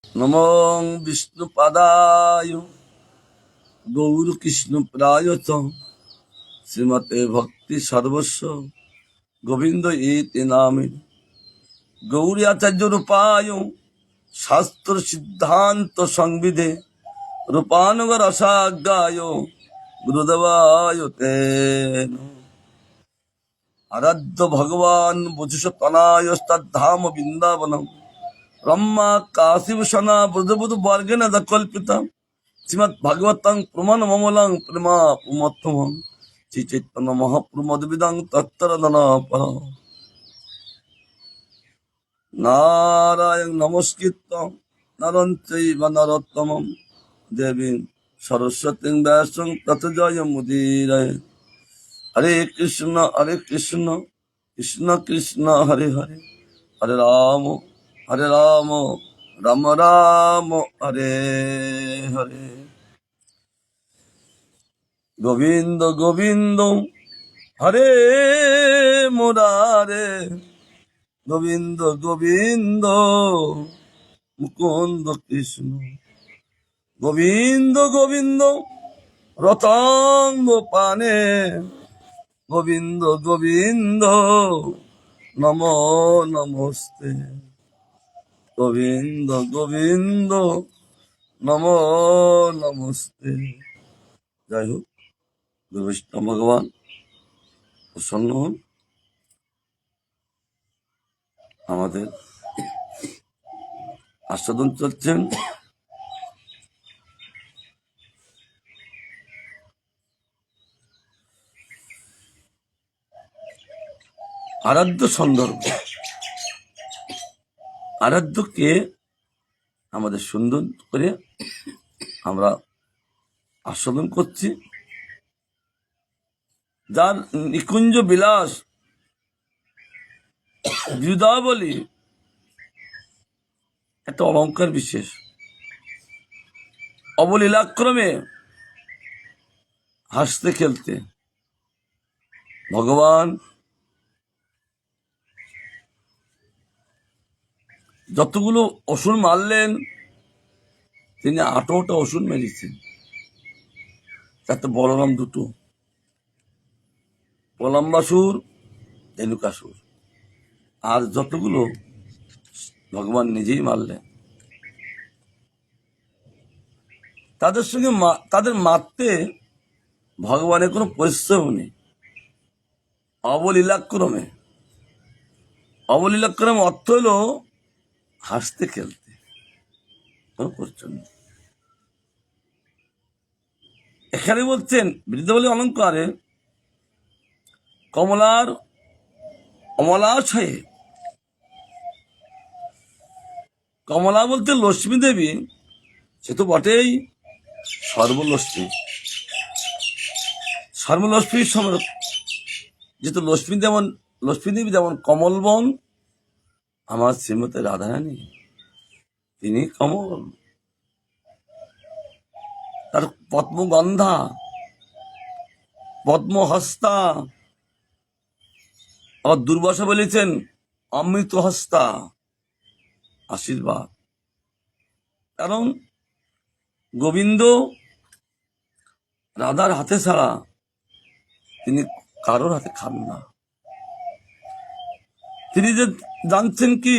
নমো বিষ্ণুপাদায় গৌরকৃষ্ণপ্রায়চ শ্রীমতে ভক্তি সর্বস্ব গোবিন্দ ইতি নামে। গৌরী আচার্য রূপায় শাস্ত্র সিদ্ধান্ত সংবিধে রূপানুগ রসাজ্ঞায় গুরুদেবায় তে নমঃ। আরাধ্য ভগবান বুঝুষতনায়স্তাধাম বৃন্দাবনম ব্রহ্মা কাশীভূষণা ব্রজবধূ বর্গেণ কল্পিতা শ্রীমৎ ভাগবতং প্রমাণ মমলং প্রেমা পুমত্তমং শ্রী চৈতন্য মহাপ্রমোদবিদং তত্তরদন পর নারায়ণ নমস্কৃত্য নরং চৈব নরোত্তমং দেবীং সরস্বতীং ব্যাসং তত জয় মুদীরয়ে। হরে কৃষ্ণ কৃষ্ণ কৃষ্ণ হরে হরে, হরে রাম রাম রাম হরে হরে। গোবিন্দ গোবিন্দ হরে মুরারে, গোবিন্দ গোবিন্দ মুকুন্দ কৃষ্ণ, গোবিন্দ গোবিন্দ রতাঙ্গ পানে, গোবিন্দ গোবিন্দ নমো নমস্তে, গোবিন্দ গোবিন্দ নমো নমস্তে। যাই হোক, বিষ্ণু ভগবান প্রসন্ন হন, আমাদের আস্বাদন চলছেন। আরাধ্য সন্দর্ভ, আরাধ্যকে আমাদের সুন্দর করে আমরা আস্বাদন করছি, যার নিকুঞ্জ বিলাস বিদ্যাবলী একটা অলঙ্কার বিশেষ। অবলীলাক্রমে হাসতে খেলতে ভগবান যতগুলো অসুর মারলেন, তিনি 18টা অসুর মেরেছেন, তাতে বলরাম 2টো, প্রলম্বাসুর ধেনুকাসুর, আর যতগুলো ভগবান নিজেই মারলেন। তাদের সঙ্গে তাদের মারতে ভগবানের কোনো পরিশ্রম নেই। অবলীলাক্রমে, অবলীলাক্রমে অর্থ হলো হাসতে খেলতে, কোনো পরিশ্রম নেই। এখানে বলছেন বৃদ্ধাবলী অলঙ্কারে কমলার অমলাশয়ে, কমলা বলতে লক্ষ্মী দেবী, সে তো বটেই সর্বলক্ষ্মী, সর্বলক্ষ্মীর সময় যেহেতু লক্ষ্মী দেবী যেমন কমলবন, আমার শ্রীমতী রাধারানী তিনি কমল, তার পদ্মগন্ধা, পদ্মহস্তা, আর দুর্বাসা বলেছেন অমৃত হস্তা, আশীর্বাদ। কারণ গোবিন্দ রাধার হাতে ছাড়া তিনি কারোর হাতে খান না। তিনি যে জানছেন কি,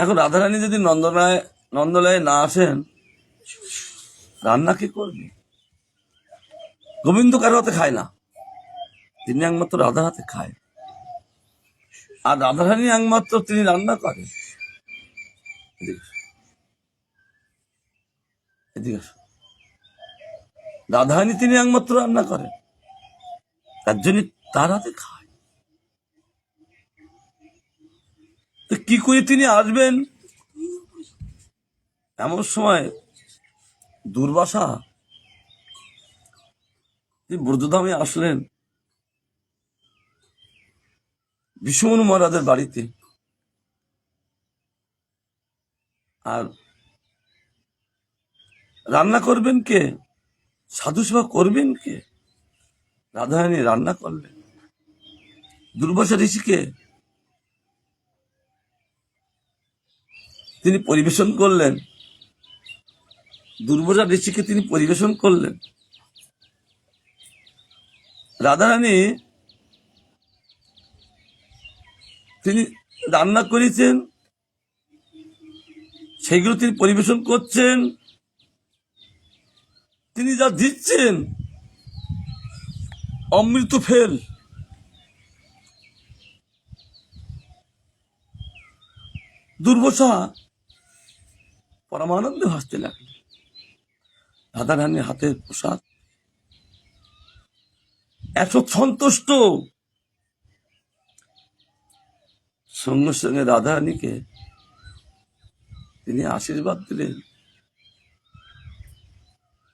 এখন রাধারানী যদি নন্দলায় না আসেন, রান্না কি করবে? গোবিন্দ কারোর হাতে খায় না, তিনি একমাত্র রাধার হাতে খায়, আর রাধারানী একমাত্র তিনি রান্না করেন। রাধারানী তিনি একমাত্র রান্না করেন, তার জন্য তার হাতে খায়। তো কি করে তিনি আসবেন? এমন সময় দুর্বাসা তিনি ব্রজধামে আসলেন, বিষ্ণু মহারাজের বাড়িতে। আর রান্না করবেন কে? সাধু সেবা করবেন কে? রাধারানী রান্না করলেন। দুর্বাসা ঋষিকে তিনি পরিবেশন করলেন, দুর্বাসা ঋষিকে তিনি পরিবেশন করলেন। রাধারানী তিনি রান্না করেছেন, সেইগুলো তিনি পরিবেশন করছেন। তিনি যা দিচ্ছেন অমৃত ফেল। দুর্বাসা পরমানন্দে ভাসতে লাগলেন। রাধারানীর হাতের প্রসাদ এত সন্তুষ্ট। সঙ্গে সঙ্গে রাধারানীকে তিনি আশীর্বাদ দিলেন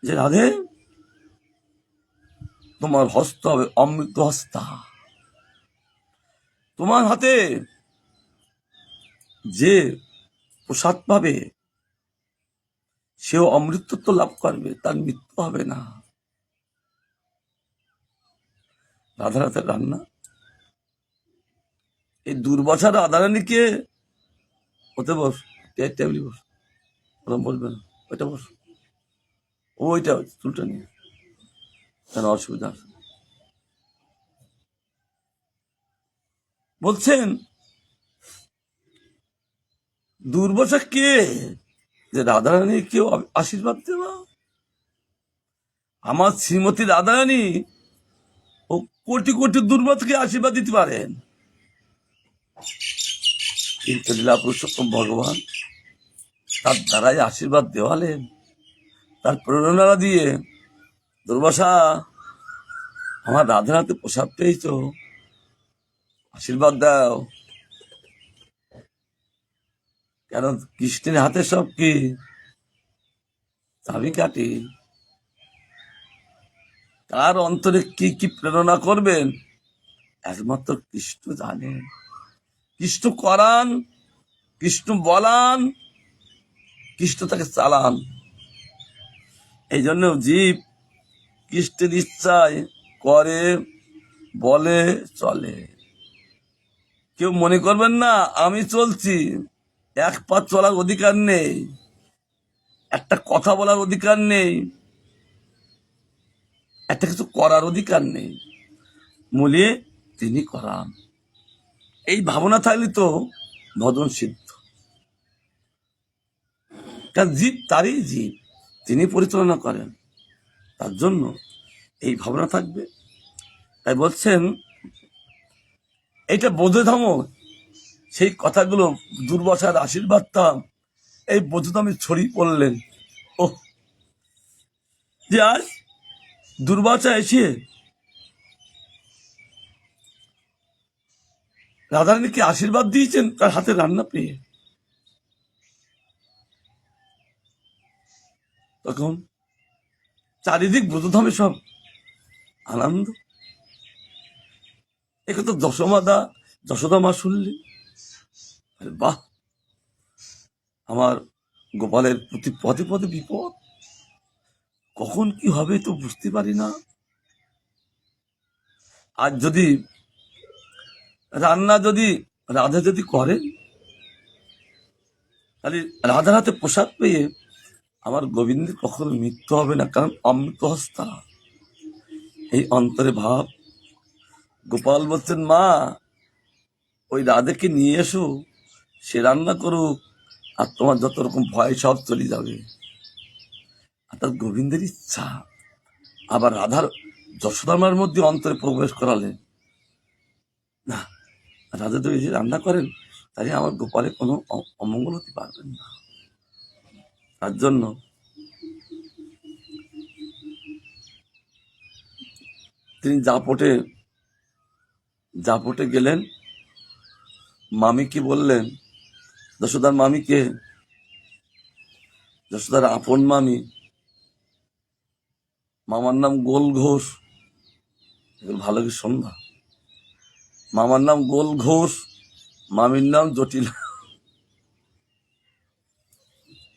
যে রাধে, তোমার হস্ত হবে অমৃত হস্তা। তোমার হাতে যে প্রসাদ পাবে সেও অমৃতত্ব লাভ করবে, তার মৃত্যু হবে না। রাধার হাতের রান্না। এই দুর্বাসা রাধারানীকে, ওতে বস, টেবিলে বস, ওরকম বলবে না, ওইটা বস, ওইটা চুলটা নিয়ে, কেন অসুবিধা আছে। বলছেন দুর্বাসা কে যে রাধারানী কেউ আশীর্বাদ দেওয়া? আমার শ্রীমতী রাধারানী ও কোটি কোটি দুর্বাসাকে আশীর্বাদ দিতে পারেন, কিন্তু লীলা পুরুষোত্তম ভগবান তার দ্বারাই আশীর্বাদ দেওয়ালেন, তার প্রেরণা দিয়ে। দুর্বাসা, আমার রাধার হাতে প্রসাদ পেয়েছ, আশীর্বাদ দাও। কেন কৃষ্ণের হাতে সব কি চাবি কাটি। কার অন্তরে কি কি প্রেরণা করবেন একমাত্র কৃষ্ণ জানেন। কৃষ্ণ করান, কৃষ্ণ বলান, কৃষ্ণ তাকে চালান। এই জন্য জীব কৃষ্ণের ইচ্ছায় করে, বলে, চলে। কেউ মনে করবেন না আমি চলছি, এক পা চলার অধিকার নেই, একটা কথা বলার অধিকার নেই, একটা কিছু করার অধিকার নেই। মূলে তিনি করান। এই ভাবনা থাকলে তো ভজন সিদ্ধ। কারণ জীব তারই জীব, তিনি পরিচালনা করেন, তার জন্য এই ভাবনা থাকবে। তাই বলছেন এইটা বোধধাম, সেই কথাগুলো দুর্বাসার আশীর্বাদটা এই বোধধামে ছড়িয়ে পড়লেন। ও যে আজ দুর্বাসা এসে রাধারানীকে আশীর্বাদ দিয়েছেন তার হাতে রান্না পেয়ে। তখন চারিদিক ব্রজধামে সব আনন্দ। একে তো যশোদা মা শুনলে, বাহ, আমার গোপালের প্রতি পদে পদে বিপদ, কখন কি হবে তো বুঝতে পারি না। আর যদি রান্না যদি রাধা যদি করেন, তাহলে রাধার হাতে প্রসাদ পেয়ে আমার গোবিন্দের কখনো মৃত্যু হবে না, কারণ অমৃত হস্তা। এই অন্তরে ভাব। গোপাল বলছেন মা, ওই রাধাকে নিয়ে এসো, সে রান্না করুক, আর তোমার যত রকম ভয় সব চলে যাবে। অর্থাৎ গোবিন্দের ইচ্ছা। আবার রাধার যশোদামার মধ্যে অন্তরে প্রবেশ করালেন না, রাধা দেবী যে রান্না করেন তাই আমার গোপালে কোনো অমঙ্গল হতে পারবেন না। তার জন্য তিনি জাপটে গেলেন। মামিকে বললেন, যশোদার মামিকে, যশোদার আপন মামি, মামার নাম গোল ঘোষ। ভালো কি সন্ধ্যা। মামার নাম গোল ঘোষ, মামির নাম জটিল।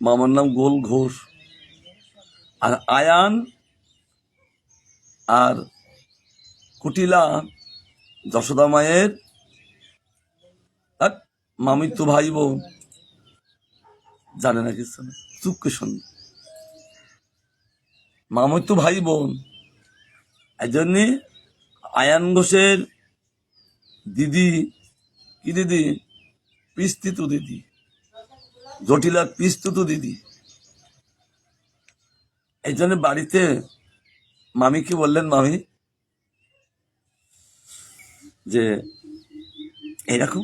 মামার নাম গোল ঘোষ, আর আয়ান আর কুটিলা যশোদা মায়ের মামির তো ভাই বোন। জানে না কিছু না, চুপকে শুনবে। মামুই তো ভাই বোন, এই জন্য আয়ান ঘোষের দিদি, কি দিদি, পিস্তিতু দিদি, জটিলার পিস্তিতু দিদি। এই জন্য বাড়িতে মামিকে বললেন, মামি যে এরকম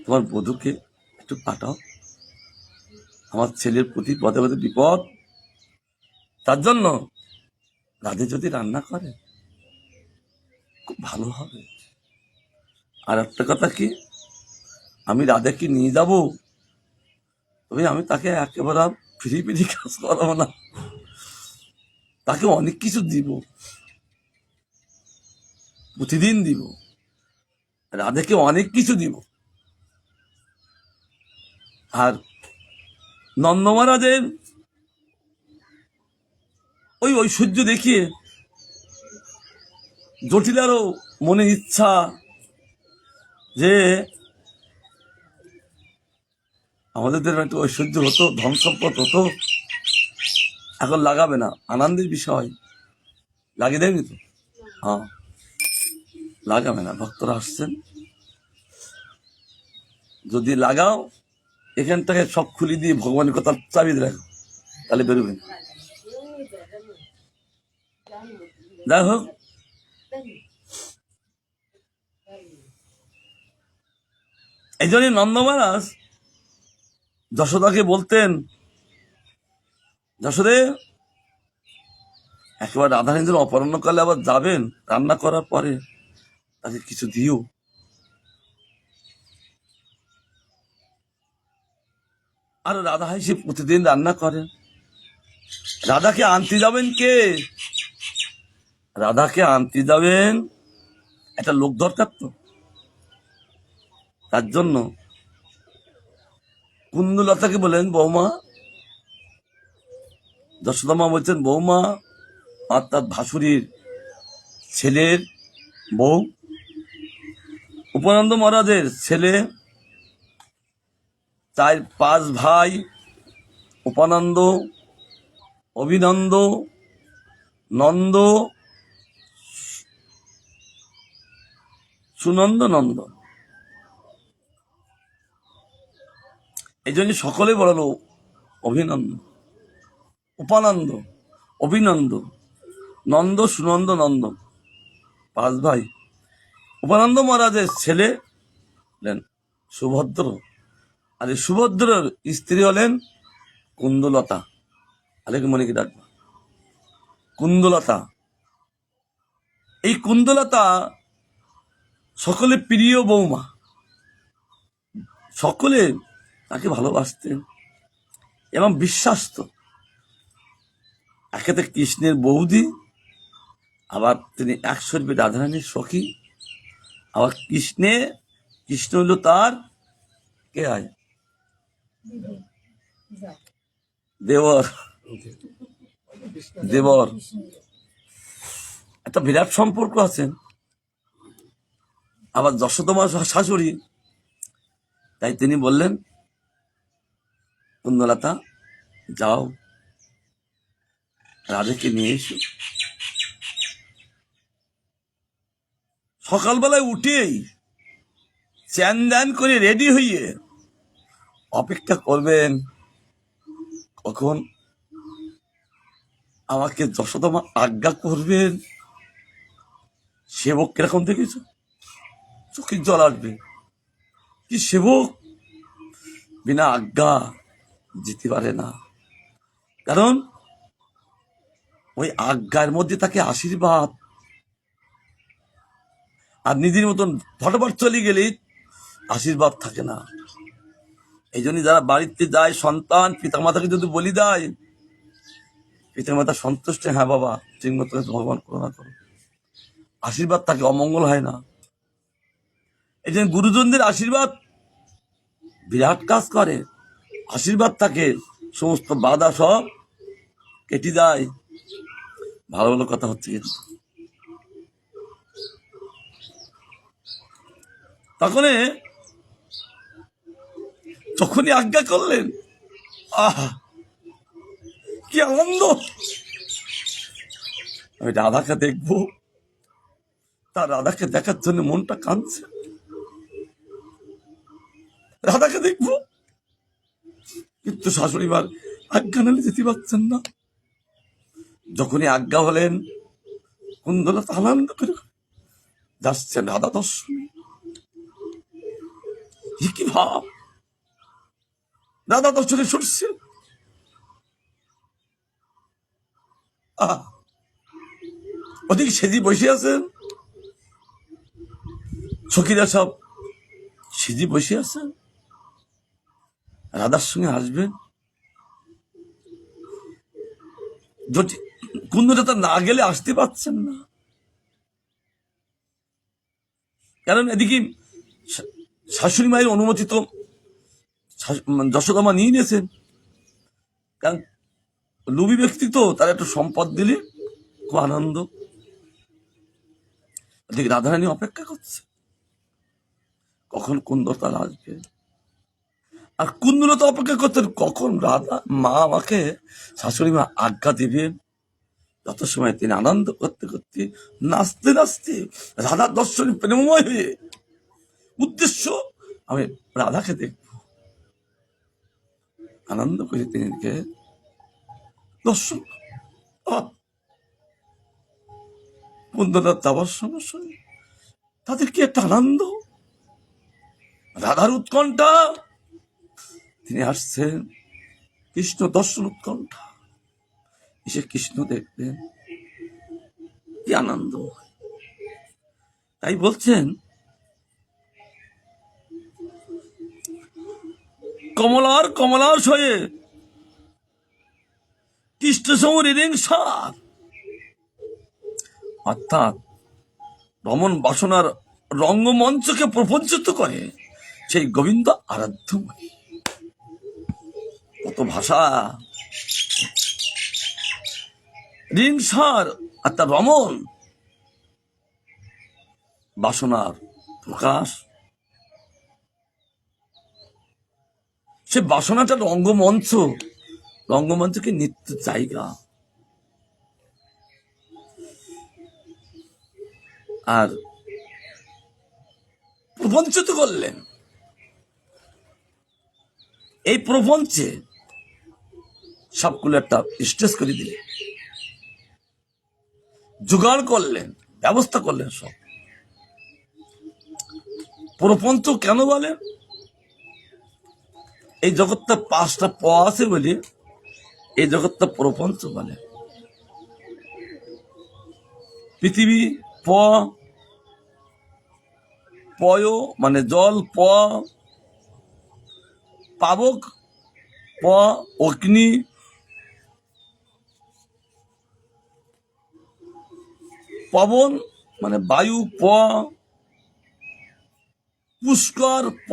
তোমার বধূকে একটু পাঠাও, আমার ছেলের প্রতি পদে পদে বিপদ, তার জন্য রাধে যদি রান্না করে খুব ভালো হবে। আর একটা কথা কি, আমি রাধেকে নিয়ে যাব, তবে আমি তাকে একেবারে ফ্রি ফ্রি কাজ করাবো না, তাকে অনেক কিছু দিব, প্রতিদিন দিব, রাধেকে অনেক কিছু দিব। আর নন্দ মহারাজের ওই ঐশ্বর্য দেখিয়ে জটিলারও মনে ইচ্ছা যে আমাদের একটু ঐশ্বর্য হতো, ধন সম্পদ হতো, এখন লাগাবে না, আনন্দের বিষয়, লাগিয়ে দেয়নি তো, হ্যাঁ লাগাবে না, ভক্তরা আসছেন, যদি লাগাও এখান থেকে সব খুলি দিয়ে ভগবানের কথা চাবি রাখো, তাহলে বেরোবে না। যাই হোক, এই জন্য নন্দ মহারাজ যশোদাকে বলতেন, যশোদে একেবারে রাধারানীদের অপরাহ্নকালে আবার যাবেন, রান্না করার পরে তাকে কিছু দিও। আর রাধা হাসি প্রতিদিন রান্না করেন। রাধাকে আনতে যাবেন কে? রাধাকে আনতে যাবেন একটা লোক দরকার তো, তার জন্য কুন্দলতাকে বলেন, বৌমা, যশোদা মা বলছেন, বৌমা অর্থাৎ ভাসুরীর ছেলের বউ, উপানন্দ মহারাজের ছেলে, 4-5 ভাই, উপানন্দ, অভিনন্দ, নন্দ, সুনন্দ, নন্দ। এই জন্য সকলে বললো অভিনন্দ, উপানন্দ, অভিনন্দ, নন্দ, সুনন্দ, নন্দ, 5 ভাই। উপানন্দ মহারাজের ছেলে হলেন সুভদ্র, আর এই সুভদ্রর স্ত্রী হলেন কুন্দলতা। আলেকে মনে কি ডাকবা, কুন্দলতা। এই কুন্দলতা সকলে প্রিয় বৌমা, সকলে তাকে ভালোবাসতেন এবং বিশ্বাস্ত। একেতে কৃষ্ণের বৌদি, আবার তিনি 100 রাধারানীর সখী, আবার কৃষ্ণ হইল তার কে হয়, দেবর, দেবর, একটা বিরাট সম্পর্ক আছেন। আবার যশোদা শাশুড়ি, তাই তিনি বললেন, কুন্দলতা যাও রাধেকে নিয়ে এসো। সকালবেলায় উঠেই চ্যান ধ্যান করে রেডি হইয়ে অপেক্ষা করবেন কখন আমাকে যশোদা আজ্ঞা করবেন। সেবক কিরকম দেখেছ, চোখের জল আসবে, কি সেবক বিনা আজ্ঞা যেতে পারে না, কারণ ওই আজ্ঞার মধ্যে তাকে আশীর্বাদ। আর নিজের মতন ফটাফট চলে গেলে আশীর্বাদ থাকে না। এই জন্য যারা বাড়িতে যায়, সন্তান পিতামাতাকে যদি বলি দেয়, পিতামাতা সন্তুষ্ট, হ্যাঁ বাবা ঠিক মতো ভগবান করুণা করো, আশীর্বাদ থাকে, অমঙ্গল হয় না। এই জন্য গুরুজনদের আশীর্বাদ বিরাট কাজ করে, আশীর্বাদ থাকে, সমস্ত বাধা সব কেটে যায়। ভালো ভালো কথা হচ্ছে কিন্তু তখনই আজ্ঞা করলেন, আহ, কি আনন্দ! আমি রাধাকে দেখবো, তার রাধাকে দেখার জন্য মনটা কাঁদছে। রাধাকে দেখবো, কিন্তু শাশুড়ি মার আজ্ঞা নালে যেতে পারছেন না। যখনই আজ্ঞা হলেন, কুন্দলতা আনন্দ করে যাচ্ছেন রাধা দর্শনে। কি ভাব! রাধা দর্শনে ছুটছে। ওদিকে সেজি বসে আছেন, সখীরা সব সেজি বসে আছেন, রাধার সঙ্গে আসবেন। কুন্দলতা না গেলে আসতে পারছেন না, কারণ এদিকে শাশুড়ি মায়ের অনুমতি তো যশোদামা নিয়ে নিয়েছেন। কারণ লোভী ব্যক্তি তো, তার একটু সম্পদ দিলে খুব আনন্দ। এদিকে রাধারানী অপেক্ষা করছে কখন কুন্দলতা আসবে, আর কুন্দলতা অপেক্ষা করতেন কখন রাধা মা আমাকে, শাশুড়ি মা আজ্ঞা দিবেন। যত সময় তিনি আনন্দ করতে করতে, নাচতে নাচতে, রাধার দর্শনে প্রেমময় হয়ে, উদ্দেশ্য আমি রাধাকে দেখব, আনন্দ করে তিনি দর্শন। কুন্দলতা যাবার সঙ্গে সঙ্গে তাদের কি একটা আনন্দ, রাধার উৎকণ্ঠা, তিনি আসছেন, কৃষ্ণ দর্শন উৎকণ্ঠা, এসে কৃষ্ণ দেখবেন, কি আনন্দ। তাই বলছেন, কমলার কমলাশয়ে কৃষ্ণ সমরিং সার, অর্থাৎ রমন বাসনার রঙ্গমঞ্চকে প্রপঞ্চিত করে সেই গোবিন্দ আরাধ্যমণি। কত ভাষা! রিংসার অর্থাৎ রমন বাসনার প্রকাশ, সে বাসনাটা রঙ্গমঞ্চ, রঙ্গমঞ্চকে নিত্য জায়গা। আর প্রপঞ্চিত করলেন, এই প্রপঞ্চে সবগুলো একটা স্টেজ করে দিলেন, জোগাড় করলেন, ব্যবস্থা করলেন সব। প্রপঞ্চ কেন বলেন? এই জগৎটা 5টা প আছে বলে এই জগৎটা প্রপঞ্চ বলে। পৃথিবী প, পয় মানে জল, প পাবক, প অগ্নি, পবন মানে বায়ু, প পুষ্কর, প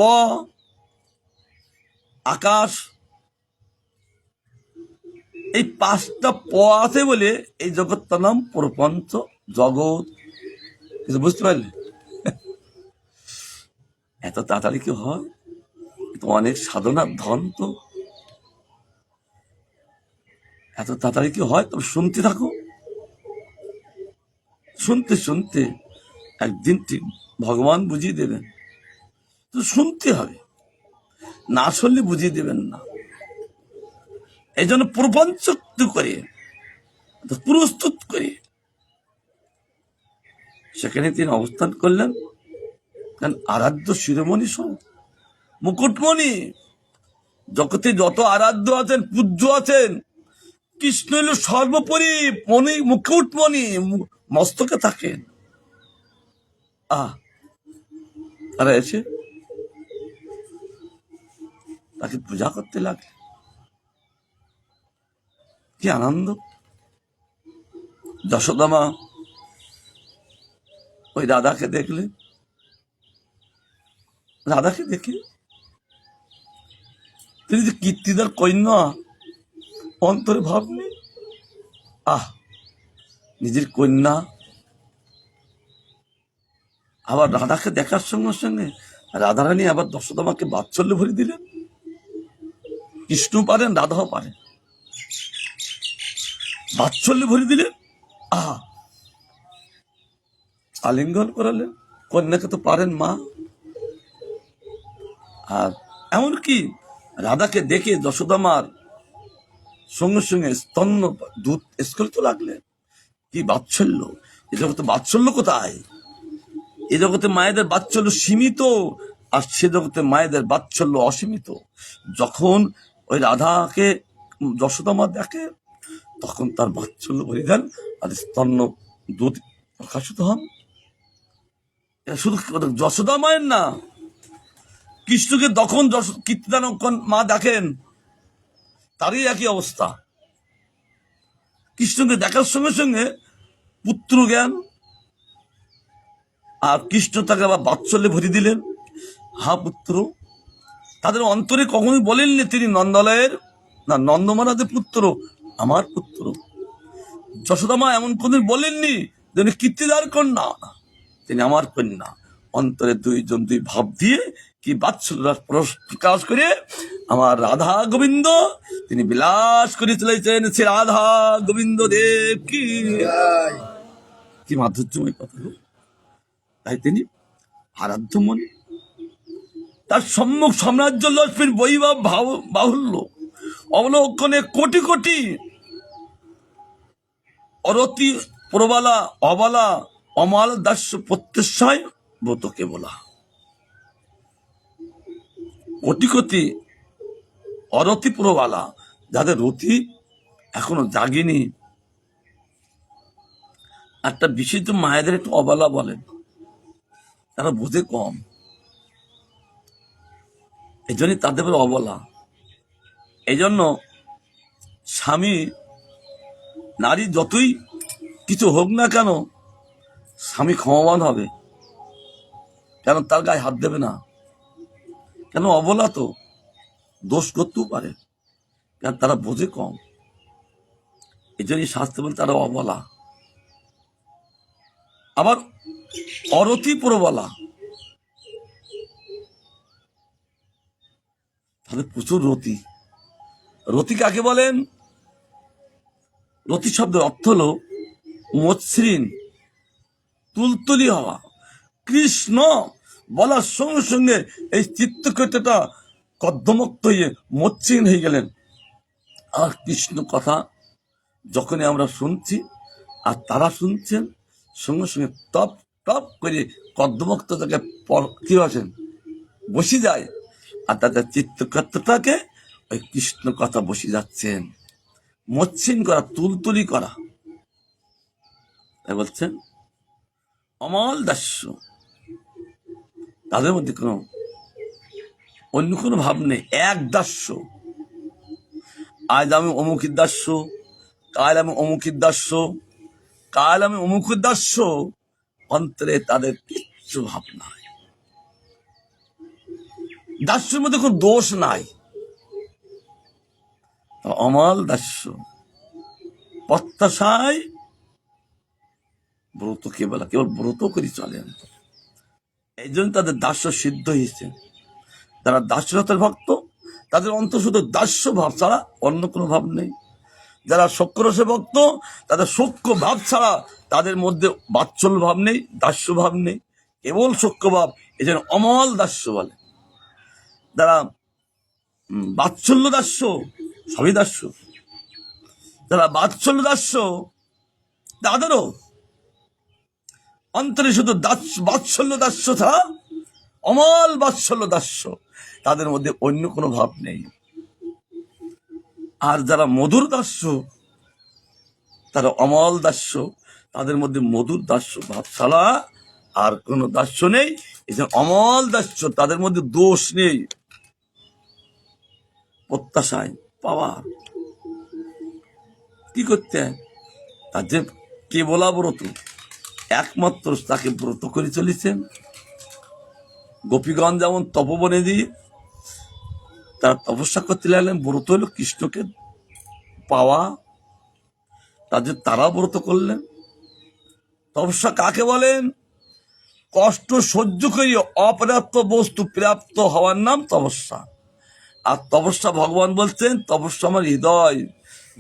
আকাশ। এই 5টা প আছে বলে এই জগৎটার নাম প্রপঞ্চ জগৎ। কিছু বুঝতে পারলে? এত তাড়াতাড়ি কি হয়? তো অনেক সাধনার ধন তো, এত তাড়াতাড়ি কি হয়? তবে শুনতে থাকো, শুনতে শুনতে একদিন ঠিক ভগবান বুঝিয়ে দেবেন। তো শুনতে হবে, না শুনলে বুঝিয়ে দেবেন না। এই জন্য প্রপঞ্চ করে, প্রস্তুত করে সেখানে তিনি অবস্থান করলেন। কারণ আরাধ্য শিরোমণি সব মুকুটমণি, জগতে যত আরাধ্য আছেন, পূজ্য আছেন, কৃষ্ণ হল সর্বোপরি মণি, মুকুটমণি মস্তকে থাকেন। তারা এসে তাকে পূজা করতে লাগে, কি আনন্দ! যশোদামা ওই রাধাকে দেখলে, রাধাকে দেখে তিনি যে কীর্তিদার কন্যা, অন্তরে ভাবনি নিজের কন্যা। আবার রাধাকে দেখার সঙ্গে সঙ্গে রাধারানী আবার যশোদামাকে বাৎসল্য ভরে দিলেন। কৃষ্ণ পারেন, রাধাও পারেন। বাৎসল্যে ভরে দিলেন, আহা, আলিঙ্গন করালেন। কন্যাকে তো পারেন মা। আর এমনকি রাধাকে দেখে যশোদা মার সঙ্গে সঙ্গে স্তন্য দুধ স্খলিত লাগলেন। কি বাৎসল্য! এ জগতে বাৎসল্য কোথায়? এ জগতে মায়েদের বাৎসল্য সীমিত, আর সে জগতে মায়েদের বাৎসল্য অসীমিত। যখন ওই রাধাকে যশোদা মা দেখে, তখন তার বাৎসল্য ভরে দেন, আর স্তন্য দুধ প্রকাশিত হন। এটা শুধু যশোদা মায়ের না, কৃষ্ণকে তখন কীর্তিদান মা দেখেন, তারই একই অবস্থা। কৃষ্ণকে দেখার সঙ্গে সঙ্গে পুত্র জ্ঞান, আর কৃষ্ণ তাকে আবার বাৎসল্যে ভরে দিলেন, হা পুত্র। তাদের অন্তরে কখনোই বলেননি তিনি নন্দালয়ের না নন্দ মহারাজের পুত্র, আমার পুত্র। যশোদা মা এমন কোনদিন বলেননি যিনি কীর্তিদার কন্যা, তিনি আমার কন্যা। অন্তরে দুইজন দুই ভাব দিয়ে কি বাৎসল্য প্রকাশ করে আমার রাধা গোবিন্দ তিনি বিলাস করে চলেছেন। সে রাধা গোবিন্দ দেব কি মাধুর্যময় কথা। তাই তিনি আরাধ্য মনে, তার সম্মুখ সাম্রাজ্য লক্ষ্মীর বৈভব বাহুল্য অবলোকনে কোটি কোটি অরতি প্রবালা অবালা অমাল দাস্য প্রত্যুষায় ব্রতকে বলা। কোটি কোটি অরতি প্রবালা, যাদের রতি এখনো জাগেনি। একটা বিশেষ মায়েদের একটু অবলা বলেন, তারা বোঝে কম, এই জন্যই তাদের অবলা। এই জন্য স্বামী নারী যতই কিছু হোক না কেন, স্বামী ক্ষমাবান হবে, কেন তার গায়ে হাত দেবে না। কেন? অবলা তো, দোষ করতেও পারে, কেন তারা বোঝে কম। এই জন্যই শাস্ত্রে বলে তারা অবলা। আবার অরতি প্রবলা, তাদের প্রচুর রতি। রতি কাকে বলেন? রতি শব্দের অর্থ হলো মসৃণ, তুলতুলি হওয়া। কৃষ্ণ বলার সঙ্গে সঙ্গে এই চিত্তকৃতটা কদ্দমুক্ত হয়ে মসৃণ হয়ে গেলেন। আর কৃষ্ণ কথা যখনই আমরা শুনছি আর তারা শুনছেন, সঙ্গে সঙ্গে টপ টপ করে কদ্দমুক্ত তাকে কি আছেন বসে যায়, আর তাদের চিত্তকৃতটাকে ওই কৃষ্ণ কথা বসে যাচ্ছেন। মসৃণ করা, তুলতুলি করা। তাই বলছেন অমল দাস্য, তাদের মধ্যে কোনো অন্য কোনো ভাব নেই, এক দাস্য। আজ আমি অমুকের দাস্য, কাল আমি অমুকের দাস্য, কাল আমি অমুকের দাস্য। অন্তরে তাদের কিচ্ছু ভাব নাই, দাস্যের মধ্যে কোনো দোষ নাই। অমল দাস্য, প্রত্যাশায় ব্রত কেবল ব্রত করে চলেন। এই জন্য তাদের দাস্য সিদ্ধ হয়েছে। যারা দাস্যরথের ভক্ত, তাদের অন্তর শুধু দাস্য ভাব ছাড়া অন্য কোনো ভাব নেই। যারা সক্ররসের ভক্ত, তাদের সক্য ভাব ছাড়া তাদের মধ্যে বাৎসল্য ভাব নেই, দাস্য ভাব নেই, কেবল সক্য ভাব। এই জন্য অমল দাস্য বলে। যারা বাৎসল্য দাস্য, সবই দাস্য। যারা বাৎসল্য দাস্য, তাদেরও অন্তরে শুধু বাৎসল্য দাস্য ছাড়া অমল বাৎসল্য দাস্য, তাদের মধ্যে অন্য কোনো ভাব নেই। আর যারা মধুর দাস্য, তারা অমল দাস্য, তাদের মধ্যে মধুর দাস্য ভাব ছাড়া আর কোনো দাস্য নেই। এই যে অমল দাস্য, তাদের মধ্যে দোষ নেই। প্রত্যাশায় পাওয়ার কি করতে হয়? তার যে কেবলা ব্রত, একমাত্র তাকে ব্রত করে চলেছেন। গোপীগণ যেমন তপবনে দিয়ে তারা তপস্যা করতে লাগলেন, ব্রত হলো কৃষ্ণকে পাওয়া, তাদের তারা ব্রত করলেন। তপস্যা কাকে বলেন? কষ্ট সহ্য করি অপ্রাপ্ত বস্তু প্রাপ্ত হওয়ার নাম তপস্যা। আর তপস্যা ভগবান বলছেন তপস্যা আমার হৃদয়,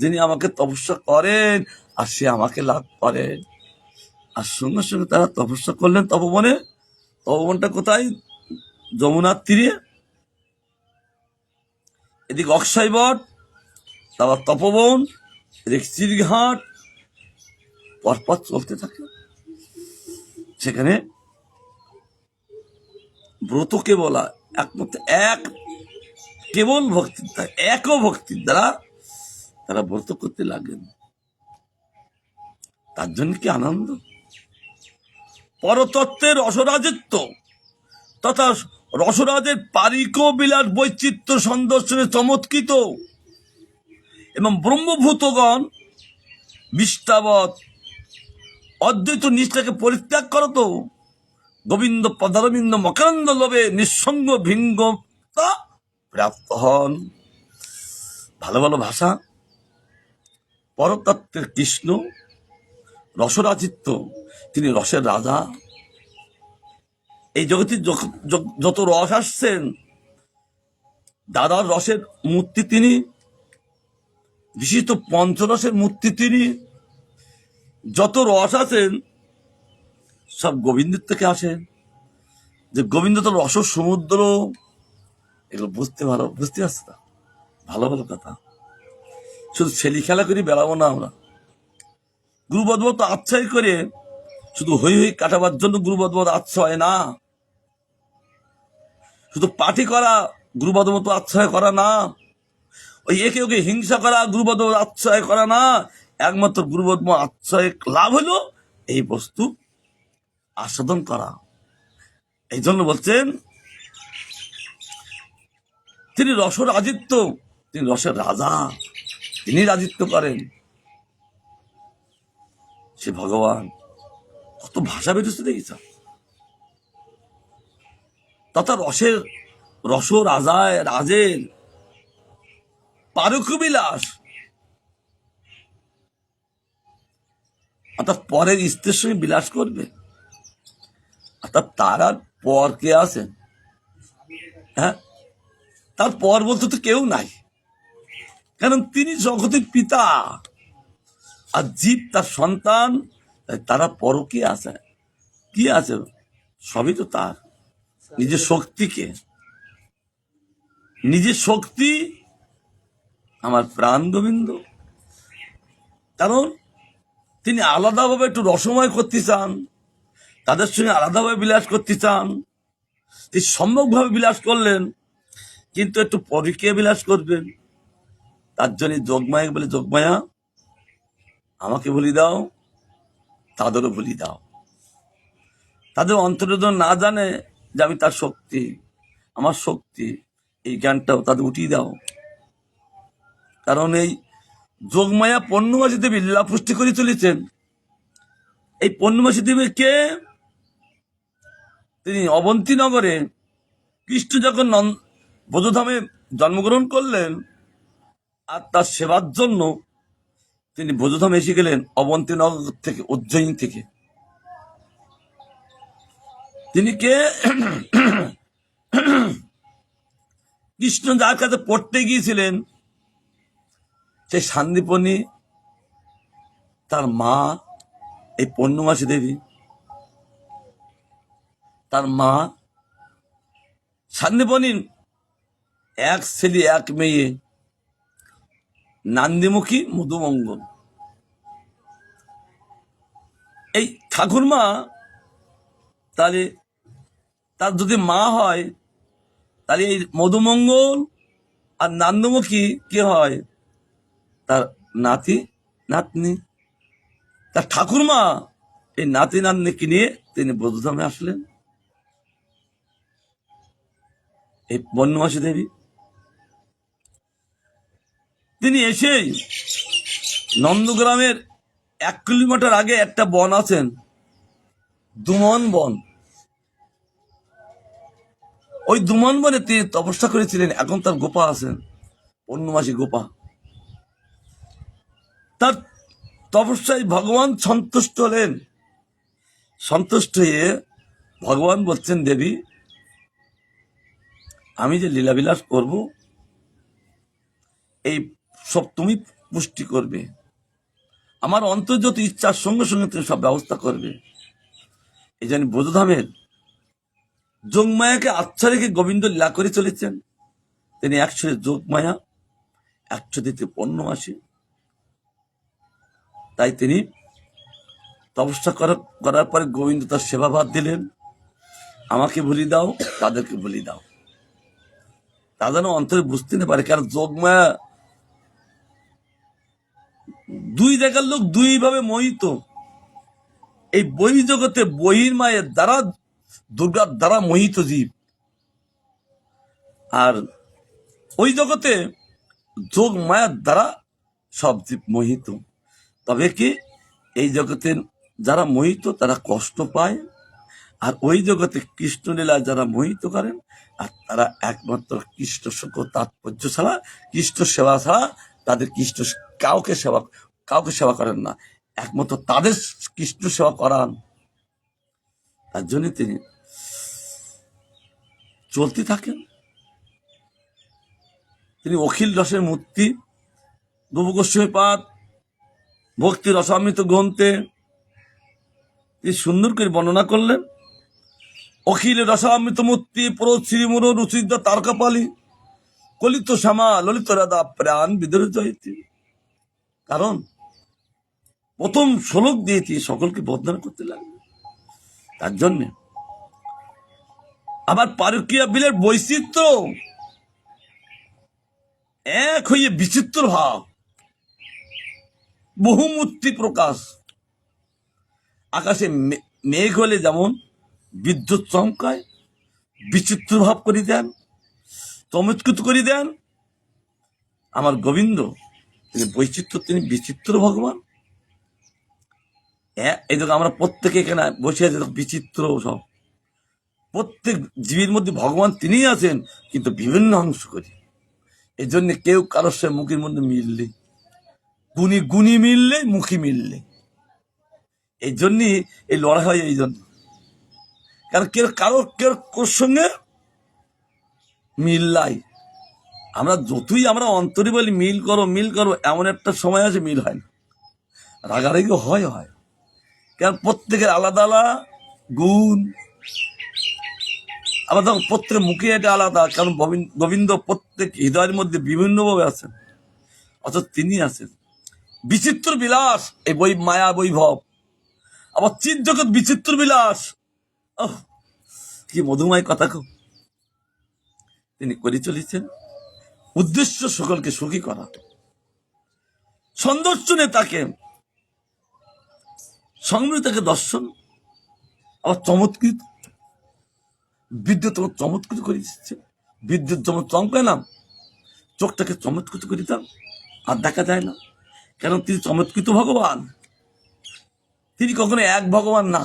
যিনি আমাকে তপস্যা করেন আর সে আমাকে লাভ করেন। আর সঙ্গে সঙ্গে তারা তপস্যা করলেন তপবনে। তপবনটা কোথায়? যমুনার তীরে। এদিকে অক্ষয়বট, তারপর তপবন, এদিকে চিরঘাট, পরপর চলতে থাকে। সেখানে ব্রতকে বলা একমাত্র এক কেবল ভক্তির দ্বারা, একও ভক্তির দ্বারা তারা ব্রত করতে লাগেন। তার জন্য কি আনন্দ! পরতত্ত্বের রসরাজিত্ব তথা রসরাজের পারিক বিলাস বৈচিত্র্য সন্দর্শনে চমৎকৃত এবং ব্রহ্মভূতগণ বিষ্টাবৎ অদ্বৈত নিষ্ঠাকে পরিত্যাগ করত গোবিন্দ পদারবিন্দ মকরন্দ লোভে নিঃসঙ্গ ভিঙ্গতা প্রাপ্ত হন। ভালো ভালো ভাষা। পরতত্ত্বের কৃষ্ণ রসরাজিত্য, তিনি রসের রাজা। এই জগতে যত রস আসছেন, দাদার রসের মূর্তি তিনি, বিশিষ্ট পঞ্চরসের মূর্তি তিনি। যত রস আছেন সব গোবিন্দের থেকে আসেন। যে গোবিন্দ তো রস সমুদ্র, এগুলো বুঝতে পারছে না। ভালো ভালো কথা। শুধু ছেলে খেলা করে বেড়াবো না আমরা। গুরুবদবত আচ্ছাই করে শুধু হই হই কাটাবার জন্য গুরুবদবত আচ্ছয় না। শুধু পার্টি করা গুরুবদবত আচ্ছয় করা না। ওই একে ওকে হিংসা করা গুরুবদবত আচ্ছয় করা না। একমাত্র গুরুবদম আচ্ছয় লাভ হলো এই বস্তু আস্বাদন করা। এই জন্য বলছেন তিনি রসরাজিত্য, তিনি রসের রাজা, তিনি রাজিত্ব করেন। সে ভগবান। কত ভাষা বেরোচ্ছে দেখেছ। তথা রস রাজায় রাজের পারুক বিলাস, অর্থাৎ পরের স্ত্রীর সঙ্গে বিলাস করবে। অর্থাৎ তার আর পর কে আছেন? হ্যাঁ, তার পর বলতে তো কেউ নাই, কারণ তিনি জগতের পিতা আর জীব তার সন্তান। তারা পর কে আছে? কি আছে? সবই তো তার নিজের শক্তিকে, নিজের শক্তি আমার প্রাণ গোবিন্দ। কারণ তিনি আলাদাভাবে একটু রসময় করতে চান, তাদের সঙ্গে আলাদাভাবে বিলাস করতে চান। তিনি সম্যকভাবে বিলাস করলেন, কিন্তু একটু পরকে বিলাস করবেন। তার জন্য যোগমায়া বলে, যোগমায়া আমাকে বলি দাও, তাদেরও বলি দাও। তাদের অন্তর্দন না জানে যে আমি তার শক্তি, আমার শক্তি, এই জ্ঞানটাও তাদের উঠিয়ে দাও। কারণ এই যোগমায়া পূর্ণমাসী দেবী লীলা পুষ্টি করে চলেছেন। এই পূর্ণমাসী দেবী কে? তিনি অবন্তীনগরে কৃষ্ণ যখন ব্রজধামে জন্মগ্রহণ করলেন, আর তার সেবার জন্য তিনি ব্রজধামে এসে গেলেন অবন্তীনগর থেকে, উজ্জয়িনী থেকে। তিনি কে? কৃষ্ণ যার কাছে পড়তে গিয়েছিলেন সেই সান্দীপনী, তার মা এই পূর্ণমাসী দেবী, তার মা সান্দীপনীর এক ছেলে এক মেয়ে, নান্দিমুখী মধুমঙ্গল। এই ঠাকুরমা তাহলে তার যদি মা হয়, তাহলে এই মধুমঙ্গল আর নান্দমুখী কি হয়? তার নাতি নাতনি। তার ঠাকুরমা এই নাতি নাতনিকে নিয়ে তিনি ব্রজধামে আসলেন। এই বন্যমাসী দেবী তিনি এসেই নন্দগ্রামের 1 কিলোমিটার আগে একটা বন আছেন, দুমন বন। ওই দুমন বনে তিনি তপস্যা করেছিলেন। এখন তার গোপা আছেন, পূর্ণমাসী গোপা। তার তপস্যায় ভগবান সন্তুষ্ট হলেন। সন্তুষ্ট হয়ে ভগবান বলছেন, দেবী আমি যে লীলাবিলাস করব এই সব তুমি পুষ্টি করবে, আমার অন্তর্যত ইচ্ছার সঙ্গে সঙ্গে তুমি সব ব্যবস্থা করবে। এই জন্য ব্রজধামের যোগমায়াকে আচ্ছা রেখে গোবিন্দ লীলা করে চলেছেন। তিনি একশো যোগমায়া, 100 পূর্ণমাসী। তাই তিনি তপস্যা করার পরে গোবিন্দ তার সেবা ভাত দিলেন, আমাকে বলি দাও, তাদেরকে বলি দাও। তা যেন অন্তরে বুঝতে না পারে, কারণ যোগমায়া দুই জায়গার লোক দুই ভাবে মোহিত। এই বহি জগতে বহির্মায়ের দ্বারা, দুর্গার দ্বারা মোহিত জীব, আর ওই জগতে যোগ মায়ার দ্বারা সব জীব মোহিত। তবে কি এই জগতে যারা মোহিত তারা কষ্ট পায়, আর ওই জগতে কৃষ্ণলীলা যারা মোহিত করেন, আর তারা একমাত্র কৃষ্ণ সুখ তাৎপর্য ছাড়া, কৃষ্ণ সেবা ছাড়া তাদের কৃষ্ণ কাউকে সেবা করেন না, একমাত্র তাদের কৃষ্ণ সেবা করান। তার জন্য তিনি চলতে থাকেন। তিনি অখিল রসের মূর্তি, গোপগোস্বামীপাদ ভক্তি রসামৃত গ্রন্থে তিনি সুন্দর করে বর্ণনা করলেন। অখিল রসামৃত মূর্তি পুরো শ্রীমুর রুচিদ্দা তারকাপালি কলিত শ্যামা ললিত রাধা প্রাণ বিদর জয়তী। কারণ প্রথম শ্লোক দিয়ে তিনি সকলকে বন্দনা করতে লাগলেন। তার জন্যে আবার পারকীয়া বিলের বৈচিত্র্য এক হয়ে বিচিত্র ভাব, বহুমূর্তি প্রকাশ। আকাশে মেঘ হলে যেমন বিদ্যুৎ চমকায়, বিচিত্র ভাব করে দেন, চমৎকৃত করে দেন, আমার গোবিন্দ তিনি বৈচিত্র্য, তিনি বিচিত্র ভগবান। এই দেখো আমরা প্রত্যেকে এখানে বসে আছি, বিচিত্র সব, প্রত্যেক জীবের মধ্যে ভগবান তিনিই আছেন, কিন্তু বিভিন্ন অংশ করি। এই জন্য কেউ কারোর সে মুখের মধ্যে মিললে, গুণী মিললে, মুখী মিললে, এই জন্যই এই লড়াই হয়। এই জন্য কারণ কেউ সঙ্গে মিললাই, আমরা যতই আমরা অন্তরে বলি মিল করো, এমন একটা সময় আছে মিল হয় না, রাগারাগি হয়। কারণ প্রত্যেকের আলাদা আলাদা গুণ, আবার তখন প্রত্যেকের মুখে এটা আলাদা। কারণ গোবিন্দ প্রত্যেক হৃদয়ের মধ্যে বিভিন্নভাবে আছেন, অর্থাৎ তিনি আছেন বিচিত্র বিলাস, এই মায়া বৈভব। আবার চিৎ জগৎ বিচিত্র বিলাস, কি মধুময় কথা খুব তিনি করে চলেছেন। উদ্দেশ্য সকলকে সুখী করা, সৌন্দর্যনে তাকে সংমৃতাকে দর্শন, আবার চমৎকৃত বিদ্যুৎ চমৎকৃত করে দিচ্ছে। বিদ্যুৎ যেমন চমকায় না, চোখটাকে চমৎকৃত করে দিতাম, আর দেখা যায় না। কেন তিনি চমৎকৃত ভগবান, তিনি কখনো এক ভগবান না,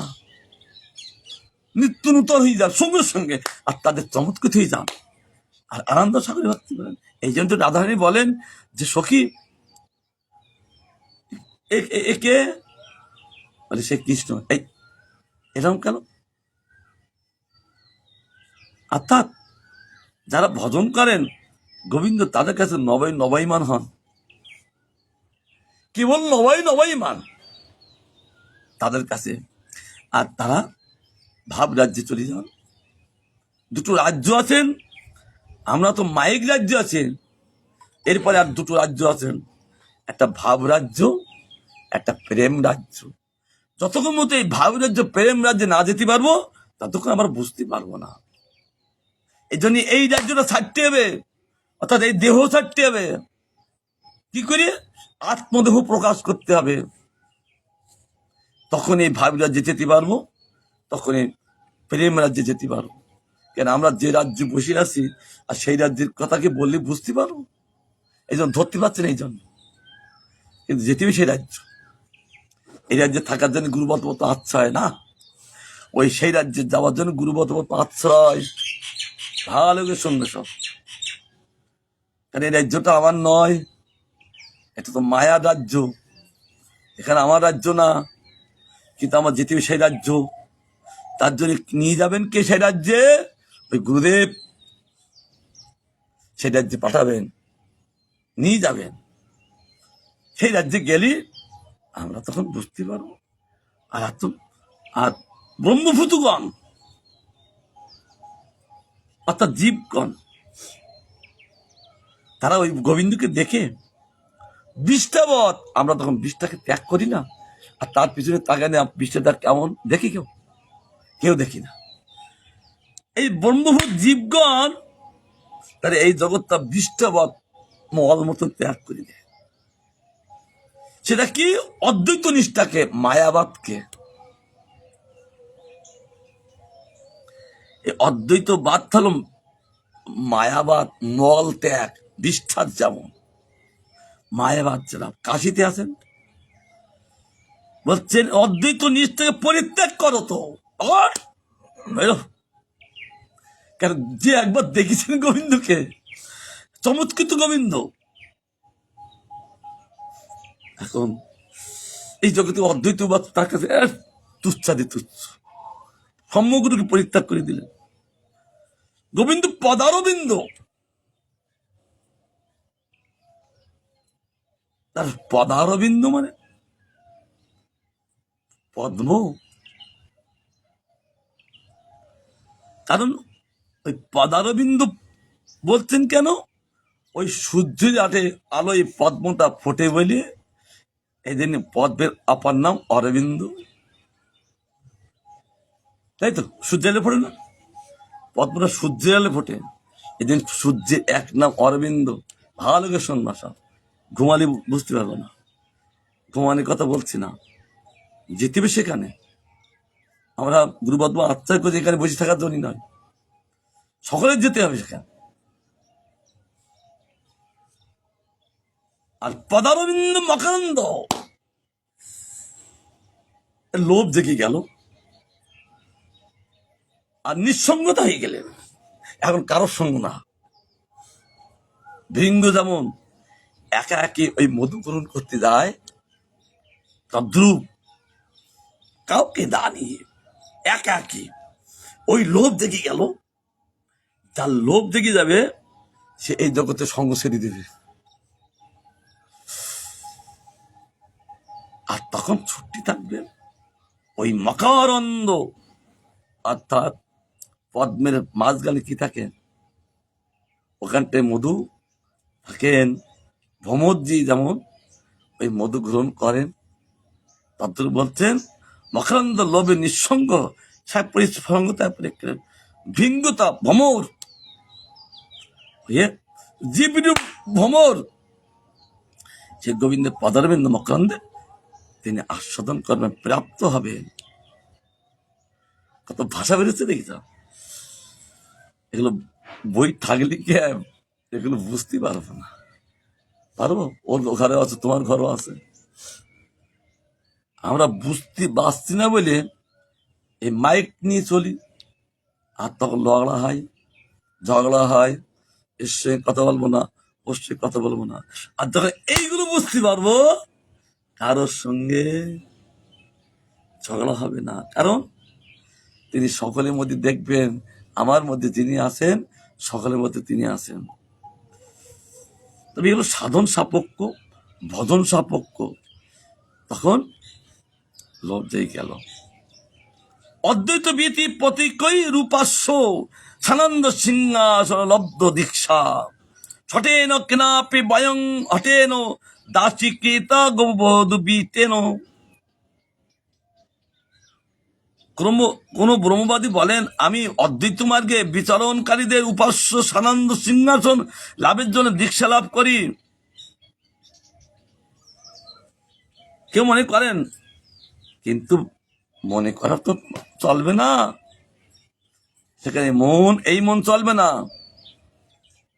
নিত্য নূতন হয়ে যান সঙ্গে সঙ্গে, আর তাদের চমৎকৃত হয়ে যান, আর আনন্দ সাগরে ভক্তি করেন। এই জন্য রাধারানী বলেন যে সখী একে বলে সে কৃষ্ণ, এই এরকম কেন? অর্থাৎ যারা ভজন করেন গোবিন্দ, তাদের কাছে নবাইমান হন, কেবল নবাইমান তাদের কাছে। আর তারা ভাব রাজ্যে চলে যান। দুটো রাজ্য আছেন, আমরা তো মায়িক রাজ্য আছেন, এরপরে আর দুটো রাজ্য আছেন, একটা ভাব রাজ্য, একটা প্রেম রাজ্য। যতক্ষণ মতো এই ভাব রাজ্য প্রেম রাজ্যে না যেতে পারবো, ততক্ষণ আমরা বুঝতে পারবো না। এই জন্য এই রাজ্যটা ছাড়তে হবে, অর্থাৎ এই দেহ ছাড়তে হবে। কি করে? আত্মদেহ প্রকাশ করতে হবে, তখন এই ভাব রাজ্যে যেতে পারবো, তখন এই প্রেম রাজ্যে যেতে পারবো। কেন আমরা যে রাজ্যে বসে আছি, আর সেই রাজ্যের কথাকে বললে বুঝতে পারবো, এই জন্য ধরতে পারছেন। এই জন্য কিন্তু যেতে হবে সেই রাজ্য। এই রাজ্যে থাকার জন্য গুরুবত আশ্রয় না, ওই সেই রাজ্যে যাওয়ার জন্য গুরুবত আশ্রয়। ভালো করে শুনবে সব, কারণ এই রাজ্যটা আমার নয়, এটা তো মায়ার রাজ্য, এখানে আমার রাজ্য না, কিন্তু আমার যেতে হবে সেই রাজ্য। তার জন্য নিয়ে যাবেন কে সেই রাজ্যে? ওই গুরুদেব সেই রাজ্যে পাঠাবেন। নিয়ে যাবেন, সেই রাজ্যে গেলে আমরা তখন বুঝতে পারবো। আর এত আর ব্রহ্মভূতগণ অর্থাৎ জীবগণ, তারা ওই গোবিন্দকে দেখে বিষ্ঠাবৎ, আমরা তখন বিষ্ঠাকে ত্যাগ করি না, আর তার পিছনে তাকানে বিষ্ঠাটা কেমন দেখি? কেউ দেখি না। এই ব্রহ্মভূত জীবগণ তারা এই জগৎটা বিষ্ঠাবৎ মল মতন ত্যাগ করে দেয়। সেটা কি? অদ্বৈত নিষ্ঠাকে, মায়াবাদকে। এই অদ্বৈতবাদ হল মায়াবাদ, মল ত্যাগ, বিষ্ঠার যেমন মায়াবাদ। যেরকম কাশিতে আছেন, বলছেন অদ্বৈত নিষ্ঠাকে পরিত্যাগ করো তো। কেন? যে একবার দেখেছেন গোবিন্দকে, চমৎকৃত গোবিন্দ, এখন এই জগতে অদ্বৈতবাদ তার কাছে তুচ্ছাদি তুচ্ছ, সমগ্রকে পরিত্যাগ করে দিলেন। গোবিন্দ পদারবিন্দ, তার পদারবিন্দ মানে পদ্ম। কারণ ওই পদারবিন্দ বলছেন কেন? ওই সূর্যের আলোয় পদ্মটা ফোটে বলে এই জন্য পদ্মের অপর নাম অরবিন্দ, তাই তো? সূর্যের আলো ফোটে না, পদ্মটা সূর্যের আলো ফোটে, এদিন সূর্যের এক নাম অরবিন্দ। ভালো করে শোন ভাষা, ঘুমালি বুঝতে পারবো না, ঘুমানির কথা বলছি না, যেতে হবে সেখানে। আমরা গুরুবর্ধমান আচ্ছায় করে এখানে বসে থাকার জন্য নয়, সকলের যেতে হবে সেখানে। আর পদারবিন্দ মকরন্দ, লোভ জেগে গেল আর নিঃসঙ্গতা হয়ে গেলেন, এখন কারোর সঙ্গ না। ভিঙ্গ যেমন একা একে ওই মধু গ্রহণ করতে যায়, তদ্রুপ কাউকে দাঁড়িয়ে একা একে ওই লোভ জেগে গেল। যার লোভ জেগে যাবে সে এই জগতে সঙ্গ ছেড়ে দেবে, আর তখন ছুটি থাকবে ওই মকরন্দ, অর্থাৎ পদ্মের মাঝখানে কি থাকে? ওখানটায় মধু থাকেন। ভ্রমরজি যেমন ওই মধু গ্রহণ করেন, তদ্রুপ বলছেন মকরন্দ লোভে নিঃসঙ্গ, ভিঙ্গতা ভ্রমর জীবরূপ ভ্রমর, সে গোবিন্দের পদারবিন্দ মকরন্দে তিনি আস্বাদন করবেন, প্রাপ্ত হবেন। কত ভাষা বেরোচ্ছে দেখছ? এগুলো বই থাকলে কি এগুলো বুঝতে পারবো না? পারবো? ওর ঘরে আছে, তোমার ঘরও আছে, আমরা বুঝতে পারছি না বলে এই মাইক নিয়ে চলি, আর তখন ঝগড়া হয়, এর সঙ্গে কথা বলবো না, ওর সঙ্গে কথা বলবো না। আর যখন এইগুলো বুঝতে পারবো, কারোর সঙ্গে ঝগড়া হবে না। কারণ তিনি সকলের মধ্যে দেখবেন, আমার মধ্যে যিনি আছেন সকলের মধ্যে তিনি আছেন। তবে এগুলো সাধন সাপেক্ষ, ভজন সাপেক্ষ। তখন লজ্জাই গেল। অদ্বৈত বীতি প্রতীকই রূপাস্য সানন্দ সিংহাসন লব্ধ দীক্ষা ছটেন কেনাপি বয়ং হটেন দাসিকেতা গোবধূ বীতেন। কোন ব্রহ্মবাদী বলেন আমি অদ্বৈত মার্গে বিচরণকারীদের উপাস্য সানন্দ সিংহাসন লাভের জন্য দীক্ষা লাভ করি, কেউ মনে করেন, কিন্তু মনে করা তো চলবে না। সেখানে এই মন চলবে না,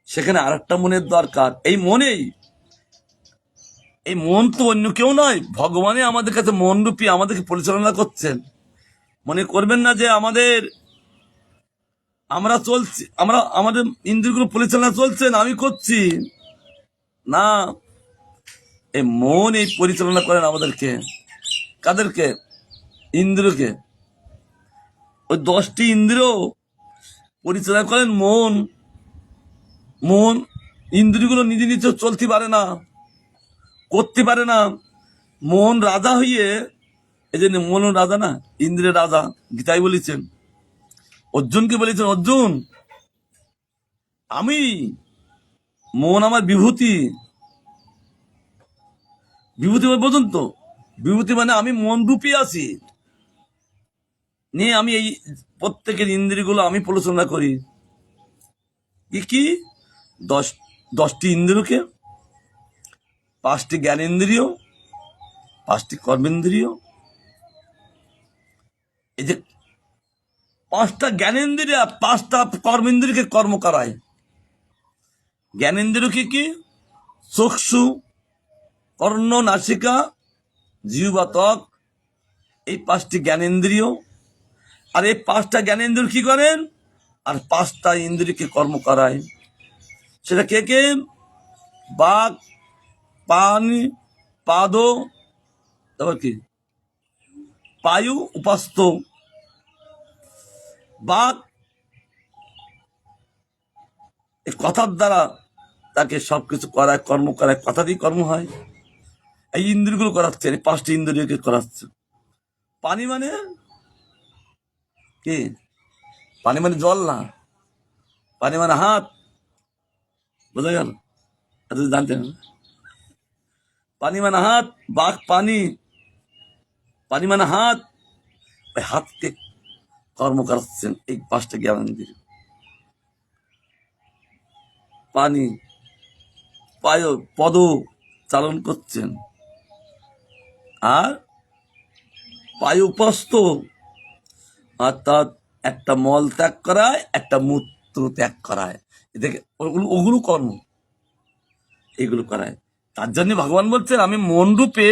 সেখানে আর একটা মনের দরকার। এই মন তো অন্য কেউ নয়, ভগবানই আমাদের কাছে মন রূপী আমাদেরকে পরিচালনা করছেন। মনে করবেন না যে আমরা চলছি, আমাদের ইন্দ্রিয়গুলো পরিচালনা চলছেন, আমি করছি না। এই মন এই পরিচালনা করেন আমাদেরকে। কাদেরকে? ইন্দ্রিয়কে। ওই 10টি ইন্দ্রিয় পরিচালনা করেন মন। ইন্দ্রিয়গুলো নিজে নিজে চলতে পারে না, করতে পারে না। মন রাজা হইয়ে, এই জন্য মন রাজা না, ইন্দ্রের রাজা। গীতাই বলেছেন, অর্জুনকে বলেছেন, অর্জুন আমি, মন আমার বিভূতি। বিভূতি বোঝেন তো? বিভূতি মানে আমি মন রূপী আছি, নিয়ে আমি এই প্রত্যেকের ইন্দ্রিয়গুলো আমি পরিচালনা করি। কি 10টি ইন্দ্রিয়কে, 5টি জ্ঞানেন্দ্রিয়, 5টি কর্মেন্দ্রিয়। এই যে 5টা জ্ঞানেন্দ্রিয়, 5টা কর্মেন্দ্রিয়কে কর্ম করায়। জ্ঞানেন্দ্রিয় কি? চক্ষু, কর্ণ, নাসিকা, জিহ্বা, ত্বক, এই 5টি জ্ঞানেন্দ্রিয়। আর এই 5টা জ্ঞানেন্দ্রিয় কি করেন? আর 5টা ইন্দ্রিয়কে কর্ম করায়। সেটা কে? বাক, পানি, পাদ, তারপর কি পায়ু, উপাস্ত। বাক এই কথার দ্বারা তাকে সবকিছু করায়, কর্ম করায়, কথা দিয়ে কর্ম হয়। এই ইন্দ্রিয়গুলো করাচ্ছে, এই 5টি ইন্দ্রিয়কে করাচ্ছে। পানি মানে কি? পানি মানে জল না, পানি মানে হাত। বোঝা গেল? জানতেন? পানি মানে হাত, বাঘ পানি, পানি মানে হাত। ওই হাতকে কর্ম করাচ্ছেন এই 5টা জ্ঞানেন্দ্রিয়। পানি, পায়, পদ চালন করছেন। আর পায়ু উপস্থ, অর্থাৎ একটা মল ত্যাগ করায়, একটা মূত্র ত্যাগ করায়। এদেরকে ওগুলো কর্ম, এগুলো করায়। তার জন্য ভগবান বলছেন, আমি মন রূপে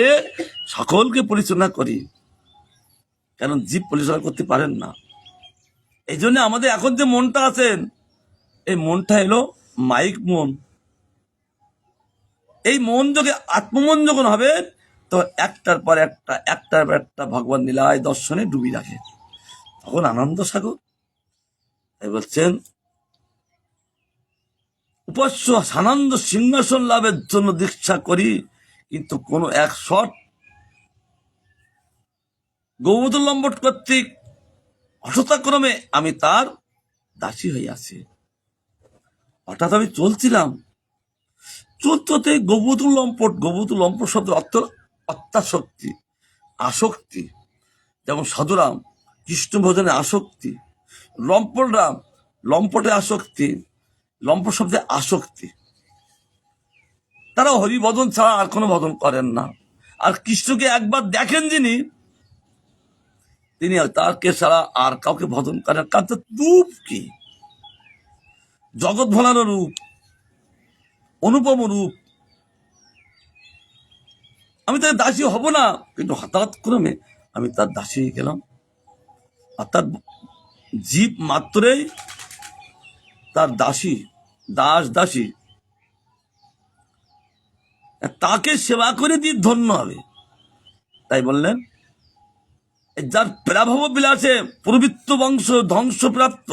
সকলকে পরিচালনা করি। কারণ জীব পরিচালনা করতে পারেন না। এই জন্য আমাদের এখন যে মনটা আছেন, এই মনটা এলো মাইক মন। এই মন যোগে আত্মমন যখন হবে, তো একটার পর একটা ভগবান লীলায় দর্শনে ডুবি রাখে, তখন আনন্দ সাগর। তাই বলছেন, উপাস্য সানন্দ সিংহাসন লাভের জন্য দীক্ষা করি, কিন্তু কোন এক শট গৌতম লম্বট কর্তৃক হঠাৎক্রমে আমি তার দাসী হইয়াছি। হঠাৎ আমি চলছিলাম, চলতে গৌতম লম্পট শব্দ অর্থ অত্যাশক্তি, আসক্তি। যেমন সাধুরাম কৃষ্ণ ভজনে আসক্তি, লম্পট রাম লম্পটে আসক্তি, লম্পট শব্দে আসক্তি। তারা হরিভজন ছাড়া আর কোনো ভজন করেন না। আর কৃষ্ণকে একবার দেখেন যিনি, তিনি তাকে ছাড়া আর কাউকে ভজন করেন। কারণ তার রূপ কি? জগৎ ভোলানো রূপ, অনুপম রূপ। আমি তার দাসী হব না, কিন্তু হঠাৎ ক্রমে আমি তার দাসী হয়ে গেলাম। অর্থাৎ জীব মাত্রই তার দাসী, দাসী। তাকে সেবা করে দিয়ে ধন্য হবে। তাই বললেন, যার প্রাভব বিলাসে প্রবৃত্ত বংশ ধ্বংসপ্রাপ্ত,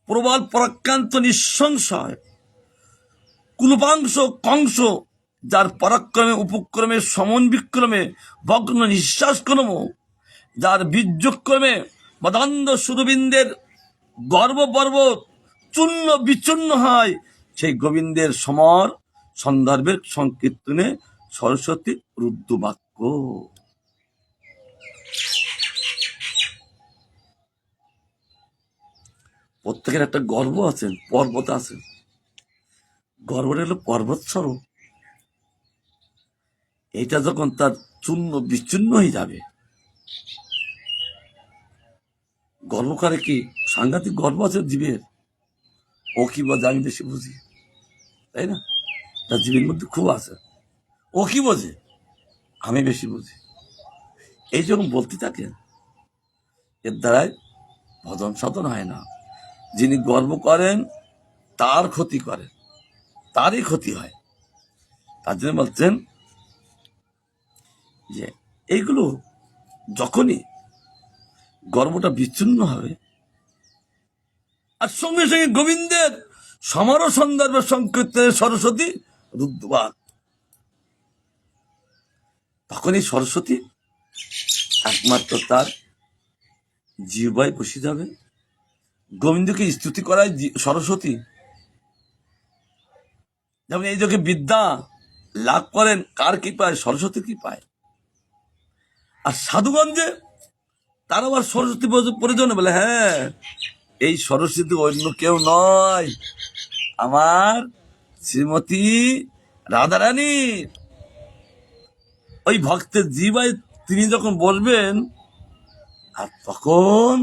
প্রবল পরাক্রান্ত নিঃসংশয় কুলপাংশ কংস, যার পরাক্রমে উপক্রমে সমন বিক্রমে ভগ্ন নিঃশ্বাস ক্রম, যার বীর্যক্রমে মদান্ধ সুরবিন্দের গর্ব পর্ব চূর্ণ বিচূর্ণ হয়, সেই গোবিন্দের সমর সন্দর্ভের সংকীর্তনে সরস্বতী রুদ্র বাক্য। প্রত্যেকের একটা গর্ব আছে, পর্বত আছে। গর্বটা হলো পর্বত স্বরূপ। এটা যখন তার চূর্ণ বিচূর্ণ হয়ে যাবে, গর্ব করে কি? সাংঘাতিক গর্ব আছে জীবের। ও কি বোঝে? আমি বেশি বুঝি, তাই না? তার জীবের মধ্যে খুব আছে। ও কি বোঝে? আমি বেশি বুঝি। এই যখন বলতে থাকে, এর দ্বারাই ভজন সাধন হয় না। যিনি গর্ব করেন তার ক্ষতি করে, তারই ক্ষতি হয়। তার জন্য বলছেন যে এইগুলো যখনই গর্বটা বিচ্ছিন্ন হবে, আর সঙ্গে সঙ্গে গোবিন্দের সমারোহ সন্দর্ভে সংকীর্তনের সরস্বতী রুদ্রবাক। তখনই সরস্বতী একমাত্র তার জিহ্বায় বসে যাবে। গোবিন্দকে স্তুতি করায় সরস্বতী। যেমন এই যোগে বিদ্যা লাভ করেন কার কৃপায়? সরস্বতী কৃপায়। আর সাধুগঞ্জে তার আবার সরস্বতী প্রয়োজন বলে, হ্যাঁ এই সরস্বতী অন্য কেউ নয়, আমার শ্রীমতী রাধারানী। ওই ভক্তের জিহ্বায় তিনি যখন বসবেন, আর তখন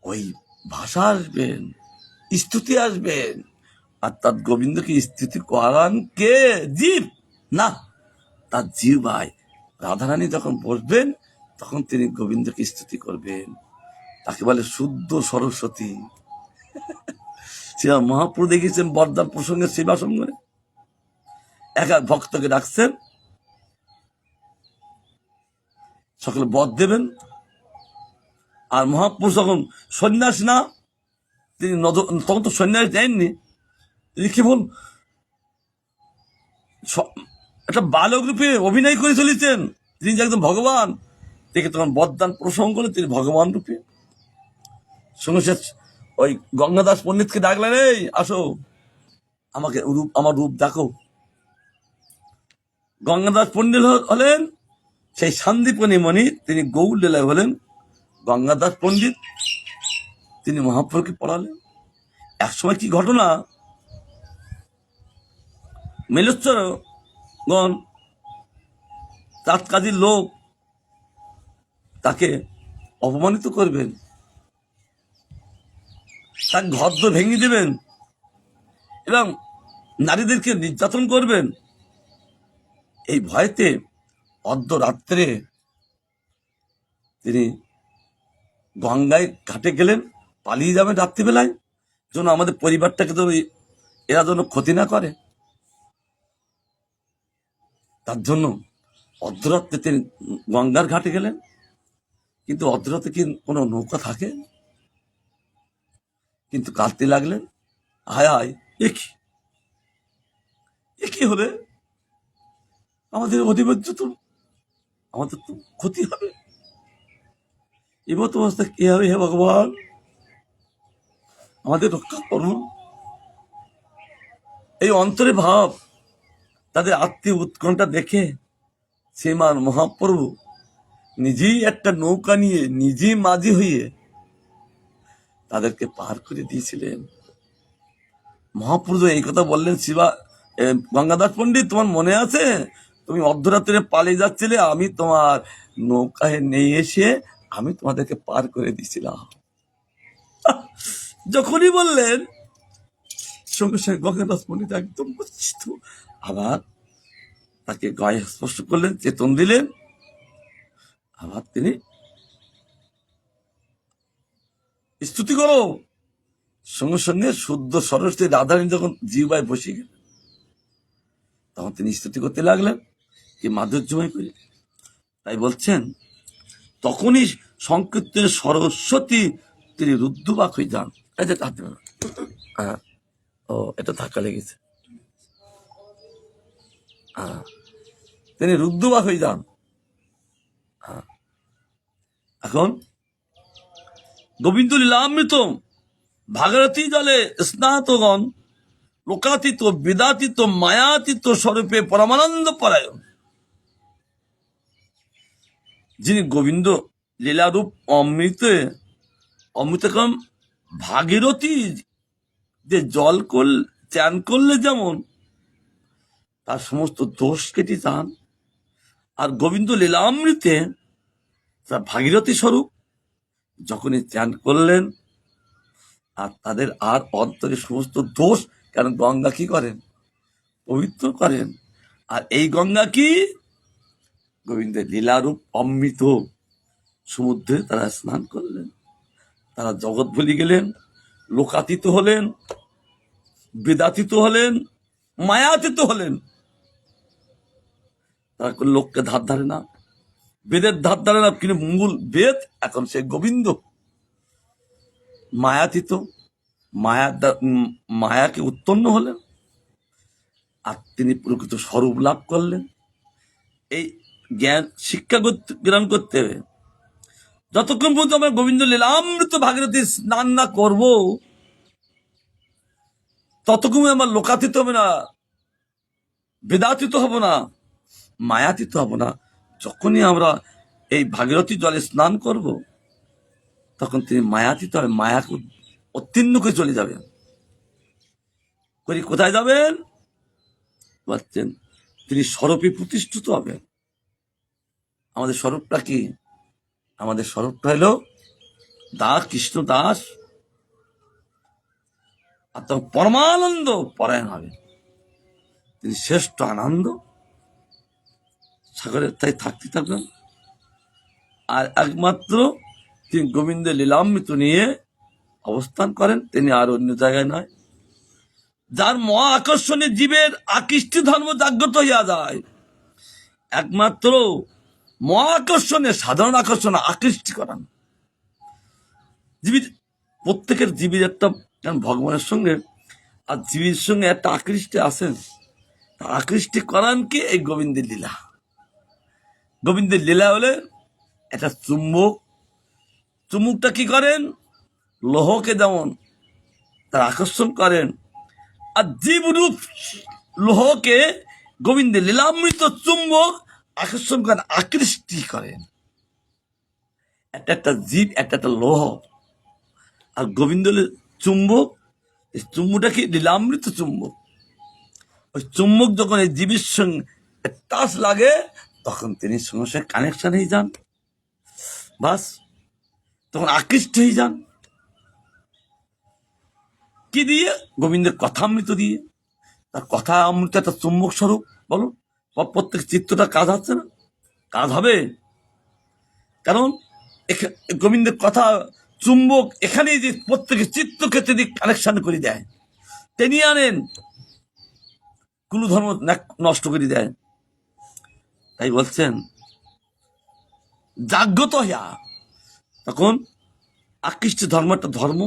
ওই ভাষা আসবেন, স্তুতি আসবেন। অর্থাৎ গোবিন্দকে স্তুতি করান কে? জীব না, তার জিহ্বায় রাধারানী যখন বসবেন, তখন তিনি গোবিন্দকে স্তুতি করবেন। তাকে বলে শুদ্ধ সরস্বতী। শ্রীরাম মহাপ্রভু দেখেছেন বরদান প্রসঙ্গে সেবা সঙ্গে এক এক ভক্তকে ডাকছেন, সকলে বর দেবেন। আর মহাপুরুষ যখন সন্ন্যাস না, তিনি তখন তো সন্ন্যাস দেননি, তিনি কেবল একটা বালক রূপে অভিনয় করে চলেছেন। তিনি যে একদম ভগবান, দেখে তখন বরদান প্রসঙ্গ করে তিনি ভগবান রূপে সঙ্গে ওই গঙ্গাদাস পণ্ডিতকে ডাকলেন, এই আসো আমাকে রূপ, আমার রূপ দেখো। গঙ্গাদাস পণ্ডিত হলেন সেই সন্দীপনী মণি, তিনি গৌর লীলায় হলেন গঙ্গাদাস পণ্ডিত। তিনি মহাপ্রভুকে পড়ালেন। একসময় কি ঘটনা, মেলচ্ছরগণ তাঁত কাজীর লোক তাকে অপমানিত করবেন, তার ঘর তো ভেঙে দেবেন এবং নারীদেরকে নির্যাতন করবেন। এই ভয়তে অর্ধরাত্রে তিনি গঙ্গায় ঘাটে গেলেন, পালিয়ে যাবেন রাত্রিবেলায়, যেন আমাদের পরিবারটাকে তো এরা যেন ক্ষতি না করে। তার জন্য অর্ধরাত্রে তিনি গঙ্গার ঘাটে গেলেন। কিন্তু অর্ধরাত্রে কি কোনো নৌকা থাকে? কিন্তু কাঁদতে লাগলেন, হায় হায়, একই হলে আমাদের অধিবাজ্য তো, আমাদের তো ক্ষতি হবে। এমত অবস্থা কি হবে? হে ভগবান, আমাদের রক্ষা করুন। এই অন্তরে ভাব, তাদের আত্মীয় উৎকণ্ঠা দেখে শ্রীমান মহাপ্রভু নিজেই একটা নৌকা নিয়ে নিজেই মাঝি হয়ে তাদেরকে পার করে দিয়েছিলেন। মহাপ্রভু এই কথা বললেন, গঙ্গাদাস পণ্ডিত, তোমার মনে আছে তুমি অর্ধরাত্রে পালিয়ে যাচ্ছিলে, আমি তোমার নৌকায় নিয়ে এসে আমি তোমাদেরকে পার করে দিয়েছিলাম। যখনই বললেন, সঙ্গে সঙ্গে গঙ্গাদাস পণ্ডিত একদম বুঝিত, আবার তাকে গায়ে স্পর্শ করলেন, চেতন দিলেন। আবার তিনি স্তুতি করো। সঙ্গে সঙ্গে শুদ্ধ সরস্বতী রাধারানী যখন জিহ্বায় বসে গেলেন, তখন তিনি স্তুতি করতে লাগলেন, কি মাধুর্যময় করে। তাই বলছেন, তখনই সংকীর্তনের সরস্বতী তিনি রুদ্ধবাক হয়ে যান। এই যে হ্যাঁ, ও এটা ধাক্কা লেগেছে। তিনি রুদ্ধবাক হয়ে যান। এখন গোবিন্দ লীলামৃত ভাগীরথী জলে স্নাতগণ লোকাতীত বিদাতীত মায়াতীত স্বরূপে পরমানন্দ পরায়ণ, যিনি গোবিন্দ লীলারূপ অমৃতকম ভাগীরথী যে জল চান করলে যেমন তার সমস্ত দোষ কেটে যান, আর গোবিন্দ লীলামৃতে তার ভাগীরথী স্বরূপ যখনই চান করলেন, আর তাদের আর অন্তরে সমস্ত দোষ, কারণ গঙ্গা কি করেন? পবিত্র করেন। আর এই গঙ্গা কি? গোবিন্দের লীলারূপ অমৃত সমুদ্রে তারা স্নান করলেন। তারা জগৎ ভুলে গেলেন, লোকাতীত হলেন, বেদাতীত হলেন, মায়াতীত হলেন। তারা লোককে ধার ধারে না, বেদের ধার ধারে না, কিন্তু মূল বেদ এখন সে গোবিন্দ। মায়াতীত, মায়াকে উৎপন্ন হলেন, আর তিনি প্রকৃত স্বরূপ লাভ করলেন। এই জ্ঞান শিক্ষা গ্রহণ করতে হবে। যতক্ষণ পর্যন্ত আমরা গোবিন্দ লীলামৃত ভাগীরথী স্নান না করব, ততক্ষণ আমার লোকাতীত হবে না, বেদাতীত হব না, মায়াতীত হব না। যখনই আমরা এই ভাগীরথী জলে স্নান করব, তখন তিনি মায়াতীত হবে, মায়াকে উত্তীর্ণ করে চলে যাবেন। কোথায় যাবেন বলছেন? তিনি স্বরূপে প্রতিষ্ঠিত হবেন। আমাদের স্বরূপটা কি? আমাদের স্বরূপটা হলো দাস, কৃষ্ণ দাস, আর তখন পরমানন্দ পরায়ণ হবে। তিনি শ্রেষ্ঠ আনন্দ সাগরের তাই থাকতে থাকবেন। আর একমাত্র তিনি গোবিন্দের লীলামৃত নিয়ে অবস্থান করেন, তিনি আর অন্য জায়গায় নয়। যার মহা আকর্ষণে জীবের আকৃষ্টি ধর্ম জাগ্রত হইয়া যায়, একমাত্র মহা আকর্ষণে, সাধারণ আকর্ষণ আকৃষ্টি করান। জীবির প্রত্যেকের জীবির একটা ভগবানের সঙ্গে আর জীবির সঙ্গে একটা আকৃষ্টি আছেন, আকৃষ্টি করান কি? এই গোবিন্দের লীলা। গোবিন্দের লীলা হলে একটা চুম্বক, চুম্বকটা কি করেন? লোহকে যেমন তার আকর্ষণ করেন, আর জীবরূপ লোহকে গোবিন্দের লীলামৃত চুম্বক আকর্ষণ করেন, আকৃষ্টি করেন। একটা একটা জীব, একটা একটা লোহ, আর গোবিন্দ চুম্বক। এই চুম্বকটা কি? লীলামৃত চুম্বক। ওই চুম্বক যখন এই জীবের সঙ্গে টাচ লাগে, তখন তিনি সঙ্গে সঙ্গে কানেকশন হয়ে যান, বাস তখন আকৃষ্ট হয়ে যান। কি দিয়ে? গোবিন্দের কথামৃত দিয়ে। তার কথা অমৃত একটা চুম্বক স্বরূপ। বলুন, প্রত্যেক চিত্তটা কাজ হচ্ছে না? কাজ হবে, কারণ গোবিন্দের কথা চুম্বক এখানেই যে প্রত্যেকের চিত্তকে তিনি কানেকশন করে দেয়, তিনি আনেন, কুল ধর্ম নষ্ট করে দেয়। তাই বলছেন জাগ্রত হইয়া, তখন আকৃষ্ট ধর্ম একটা ধর্ম।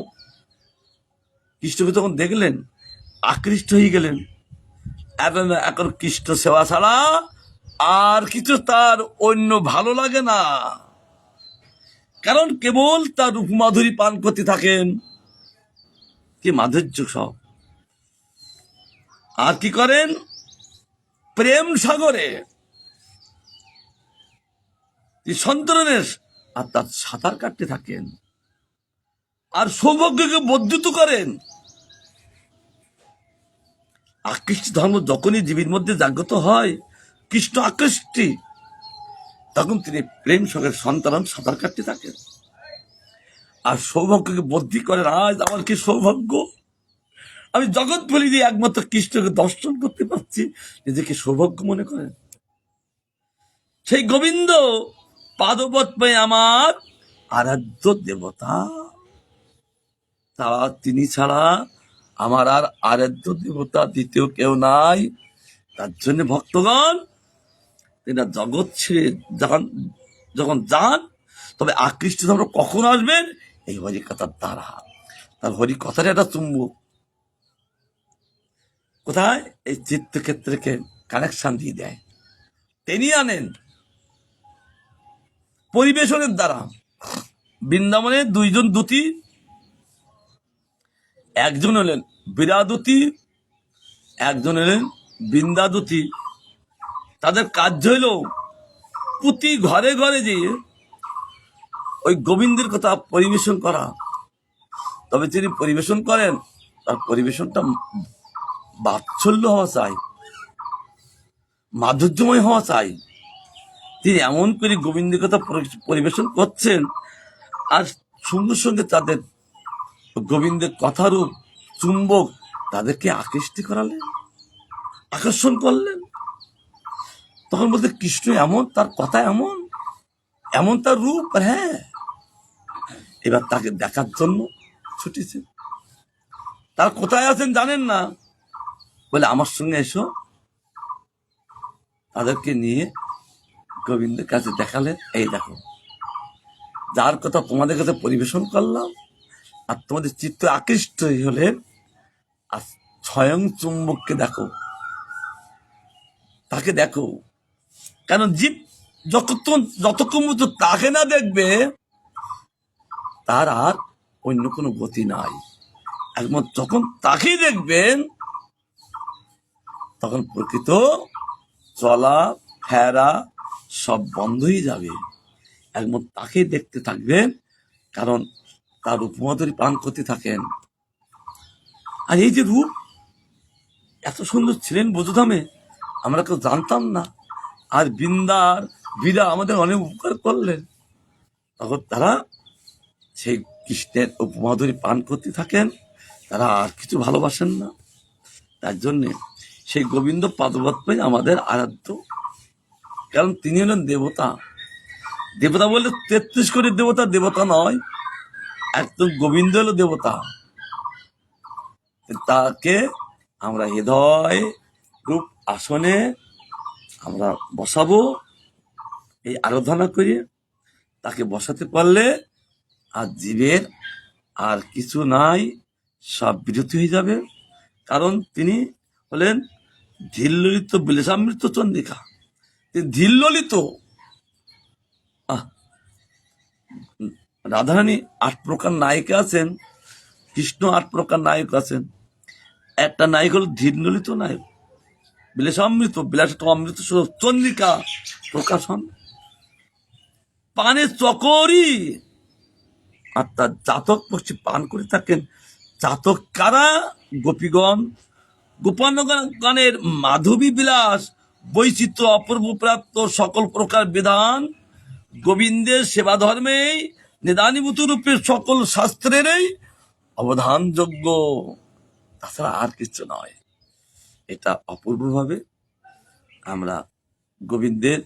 কৃষ্ণকে তখন দেখলেন, আকৃষ্ট হয়ে গেলেন। এখন কৃষ্ণ সেবা ছাড়া আর কিছু তার অন্য ভালো লাগে না, কারণ কেবল তার রূপ মাধুরী পান করতে থাকেন। কি মাধুর্য সব! আর কি করেন? প্রেম সাগরে সন্তরণের আর তার সাঁতার কাটতে থাকেন, আর সৌভাগ্যকে বর্ধিত করেন। আকৃষ্টি ধর্ম যখনই জীবের মধ্যে জাগ্রত হয়, কৃষ্ণ আকৃষ্টি, তখন তিনি প্রেম সাগরের সন্তান সাঁতার কাটতে থাকেন, আর সৌভাগ্যকে বৃদ্ধি করেন। আজ আমার কি সৌভাগ্য! আমি জগৎ বলি দিয়ে একমাত্র কৃষ্ণকে দর্শন করতে পারছি, নিজেকে সৌভাগ্য মনে করেন। সেই গোবিন্দ পাদপদ্মে আমার আরাধ্য দেবতা, তারা তিনি ছাড়া আমার আর আরাধ্য দেবতা দ্বিতীয় কেউ নাই। তার জন্য ভক্তগণ তিনি জগৎ ছেড়ে যান, যখন যান, তবে আকৃষ্ট ধর্ম কখন আসবেন? এই হরি কথার দ্বারা। তার হরি কথার একটা চুম্বক কোথায়? এই চিত্তক্ষেত্রকে কানেকশন দিয়ে দেয়, তিনি আনেন পরিবেশনের দ্বারা। বৃন্দাবনের দুইজন দূতী, একজন হলেন বীরাদূতী, একজন হলেন বৃন্দাদূতী। তাদের কার্য হইল প্রতি ঘরে ঘরে যেয়ে ওই গোবিন্দের কথা পরিবেশন করা। তবে তিনি পরিবেশন করেন, তার পরিবেশনটা বাৎসল্য হওয়া চাই, মাধুর্যময় হওয়া চাই। তিনি এমন করে গোবিন্দের কথা পরিবেশন করছেন, আর সঙ্গে সঙ্গে তাদের গোবিন্দের কথারূপ চুম্বক তাদেরকে আকৃষ্টি করালেন, আকর্ষণ করলেন। তখন বলতে কৃষ্ণ এমন, তার কথা এমন, এমন তার রূপ। হ্যাঁ, এবার তাকে দেখার জন্য ছুটেছে। তার কোথায় আছেন জানেন না, বলে আমার সঙ্গে এসো। তাদেরকে নিয়ে গোবিন্দের কাছে দেখালেন, এই দেখো যার কথা তোমাদের কাছে পরিবেশন করলাম, আর তোমাদের চিত্ত আকৃষ্ট হলে আর স্বয়ং চুম্বককে দেখো, তাকে দেখো। কারণ জীব যতক্ষণ মতো তাকে না দেখবে তার আর অন্য কোনো গতি নাই। একমাত্র যখন তাকেই দেখবেন তখন প্রকৃত চলা ফেরা সব বন্ধ হয়ে যাবে। একমাত্র তাকেই দেখতে থাকবেন, কারণ তার উপমাধুরী পান করতে থাকেন। আর এই যে রূপ এত সুন্দর ছিলেন বোধধামে, আমরা কেউ জানতাম না। আর বৃন্দার বীরা আমাদের অনেক উপকার করলেন। তখন তারা সেই কৃষ্ণের উপমাধুরী পান করতে থাকেন, তারা আর কিছু ভালোবাসেন না। তার জন্যে সেই গোবিন্দ পাদপদ্মই আমাদের আরাধ্য, কারণ তিনি হলেন দেবতা। দেবতা বললে ৩৩ কোটি দেবতা দেবতা নয়, একদম গোবিন্দ হলো দেবতা। তাকে আমরা হৃদয় রূপ আসনে আমরা বসাবো, এই আরাধনা করে তাকে বসাতে পারলে আর জীবের আর কিছু নাই, সব বিরতি হয়ে যাবে। কারণ তিনি হলেন ধীরললিত বিলাসামৃত চন্দ্রিকা, তিনি ধীরললিত। রাধারানী ৮ প্রকার নায়িকা আছেন, কৃষ্ণ ৮ প্রকার নায়ক আছেন। একটা নায়ক হল ধীরললিত নায়ক, বিলাসামৃত বিলাসিত অমৃত চন্দ্রিকা প্রকাশন পানে চকরি। আর তার জাতক পক্ষী পান করে থাকেন। জাতক কারা? গোপীগণ। গোপালগণের মাধবী বিলাস বৈচিত্র্য অপূর্ব প্রাপ্ত সকল প্রকার বিধান গোবিন্দের সেবা ধর্মেই নিদানীভূত রূপে সকল শাস্ত্রেরই অবধানযোগ্য, তাছাড়া আর কিছু নয়। এটা অপূর্বভাবে আমরা গোবিন্দের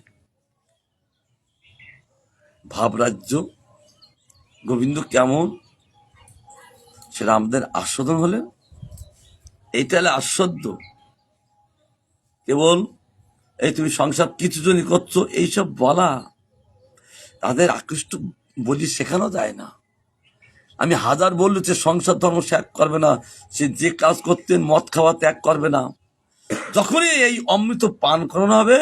ভাবরাজ্য, গোবিন্দ কেমন সেটা আমাদের আস্বাদন হলে, এইটা হলে আস্বাদ্য। কেবল এই তুমি সংসার কিছু জনই করছো এইসব বলা, তাদের আকৃষ্ট বলি শেখানো যায় না। আমি হাজার বললো যে সংসার ধর্ম ত্যাগ করবে না, সে যে কাজ করতেন মদ খাওয়া ত্যাগ করবে না। যখনই এই অমৃত পান করানো হবে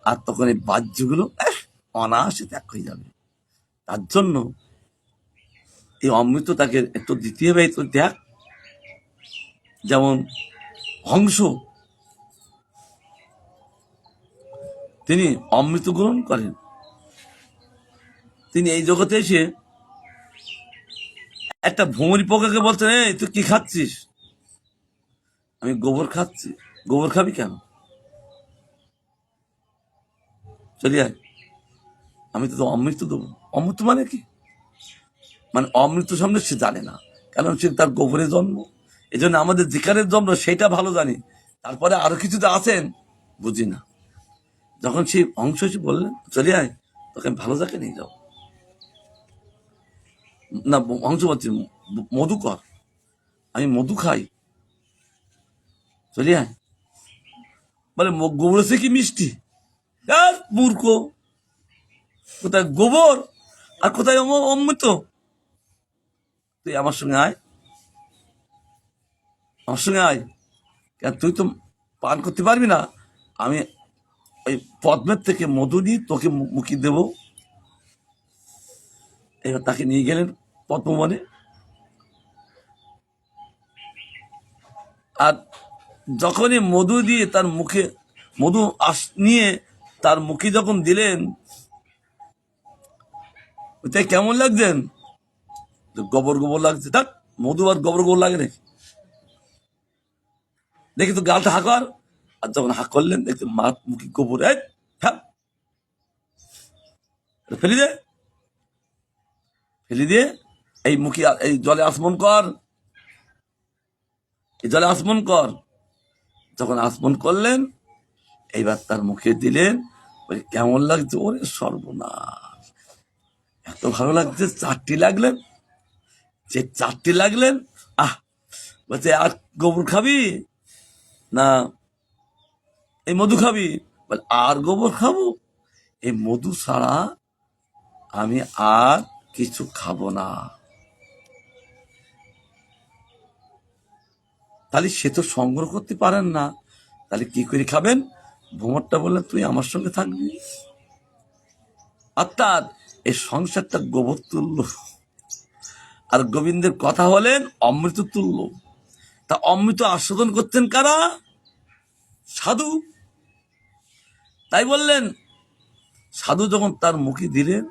আর তখন এই বাহ্যগুলো অনায়াসে ত্যাগ হয়ে যাবে। তার জন্য এই অমৃত তাকে একটু দিতে হবে, একটু ত্যাগ। যেমন হংস, তিনি অমৃত গ্রহণ করেন। তিনি এই জগতে এসে একটা ভ্রমরি পোকাকে বলছেন, এই তুই কি খাচ্ছিস? আমি গোবর খাচ্ছি। গোবর খাবি কেন? চলি আয়, আমি তো অমৃত দেবো। অমৃত মানে কি? মানে অমৃত সামনে সে জানে না, কারণ সে তার গোবরে জন্ম। এই জন্য আমাদের যেখানের জন্ম সেটা ভালো জানি, তারপরে আরো কিছুতে আছেন বুঝি না। যখন সেই অংশ এসে বললেন চলে আয়, তোকে আমি ভালো জায়গায় নিয়ে যাও। না, অংশ বলছি মধু কর, আমি মধু খাই, চলে আয়। বলে গোবর হচ্ছে কি মিষ্টি? মূর্খ, কোথায় গোবর আর কোথায় অমৃত? তুই আমার সঙ্গে আয়, আমার সঙ্গে আয়। কেন তুই তো পান করতে পারবি না, আমি ওই পদ্মের থেকে মধু নিয়ে তোকে মুখি দেব। এবার তাকে নিয়ে গেলেন পদ্মবনে। আর যখনই মধু দিয়ে তার মুখে মধু নিয়ে তার মুখে যখন দিলেন, তাই কেমন লাগছেন? গোবর গোবর লাগছে। থাক, মধু আর গোবর গোবর লাগে নাকি? দেখি তো গালটা হাঁক কর। আর যখন হাঁক করলেন দেখতে মা মুখে গোবর, ফেলি দে, ফেলি দিয়ে এই মুখে এই জলে আসমন কর, এই জলে আসমন কর। যখন আসমন করলেন এইবার তার মুখে দিলেন, ওই কেমন লাগছে? ওরে সর্বনাশ, এত ভালো লাগছে। 4টি লাগলেন, যে 4টি লাগলেন, বলছে আর গোবর খাবি না এই মধু খাবি? বলে আর গোবর খাবো, এই মধু ছাড়া আমি আর কিছু খাবো না। তাহলে সে তো সংগ্রহ করতে পারেন না, তাহলে কি করে খাবেন? ভ্রমরটা বললেন তুই আমার সঙ্গে থাকবি। অর্থাৎ এই সংসারটা গোবর তুল্য, আর গোবিন্দের কথা হলেন অমৃত তুল্য। তা অমৃত আস্বাদন করতেন কারা? সাধু। তাই বললেন সাধু যখন তার মুখে দিলেন,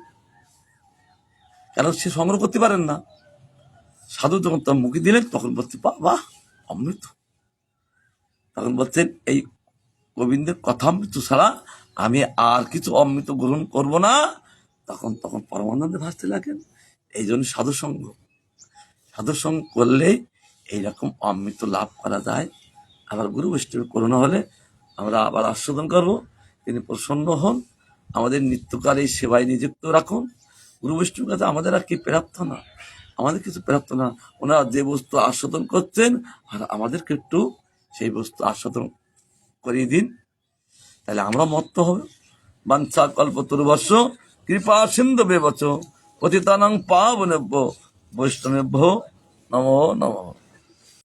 কারণ সে সংগ্রহ করতে পারেন না, সাধু যখন তার মুখে দিলেন তখন বলতে বাহ অমৃত। তখন বলছেন এই গোবিন্দের কথা অমৃত ছাড়া আমি আর কিছু অমৃত গ্রহণ করব না। তখন তখন পরমানন্দে ভাসতে লাগেন। এই জন্য সাধুসঙ্গ করলেই এইরকম অমৃত লাভ করা যায়। আবার গুরু বৈষ্ণবের করুণা হলে আমরা আবার আস্বাদন করব। তিনি প্রসন্ন হন, আমাদের নিত্যকাল এই সেবায় নিযুক্ত রাখুন। গুরু বৈষ্ণবের কাছে আমাদের আর কি প্রাপ্ত না, আমাদের কিছু প্রাপ্ত না। ওনারা যে বস্তু আস্বাদন করছেন আর আমাদেরকে একটু সেই বস্তু আস্বাদন করিয়ে দিন, তাহলে আমরা মত্ত হবে। বাঞ্ছা কল্পতরুবর্ষ কৃপা সিন্ধু বেবচ পতিতানাং পাবনেভ্যো বৈষ্ণবেভ্যো নমো নমঃ।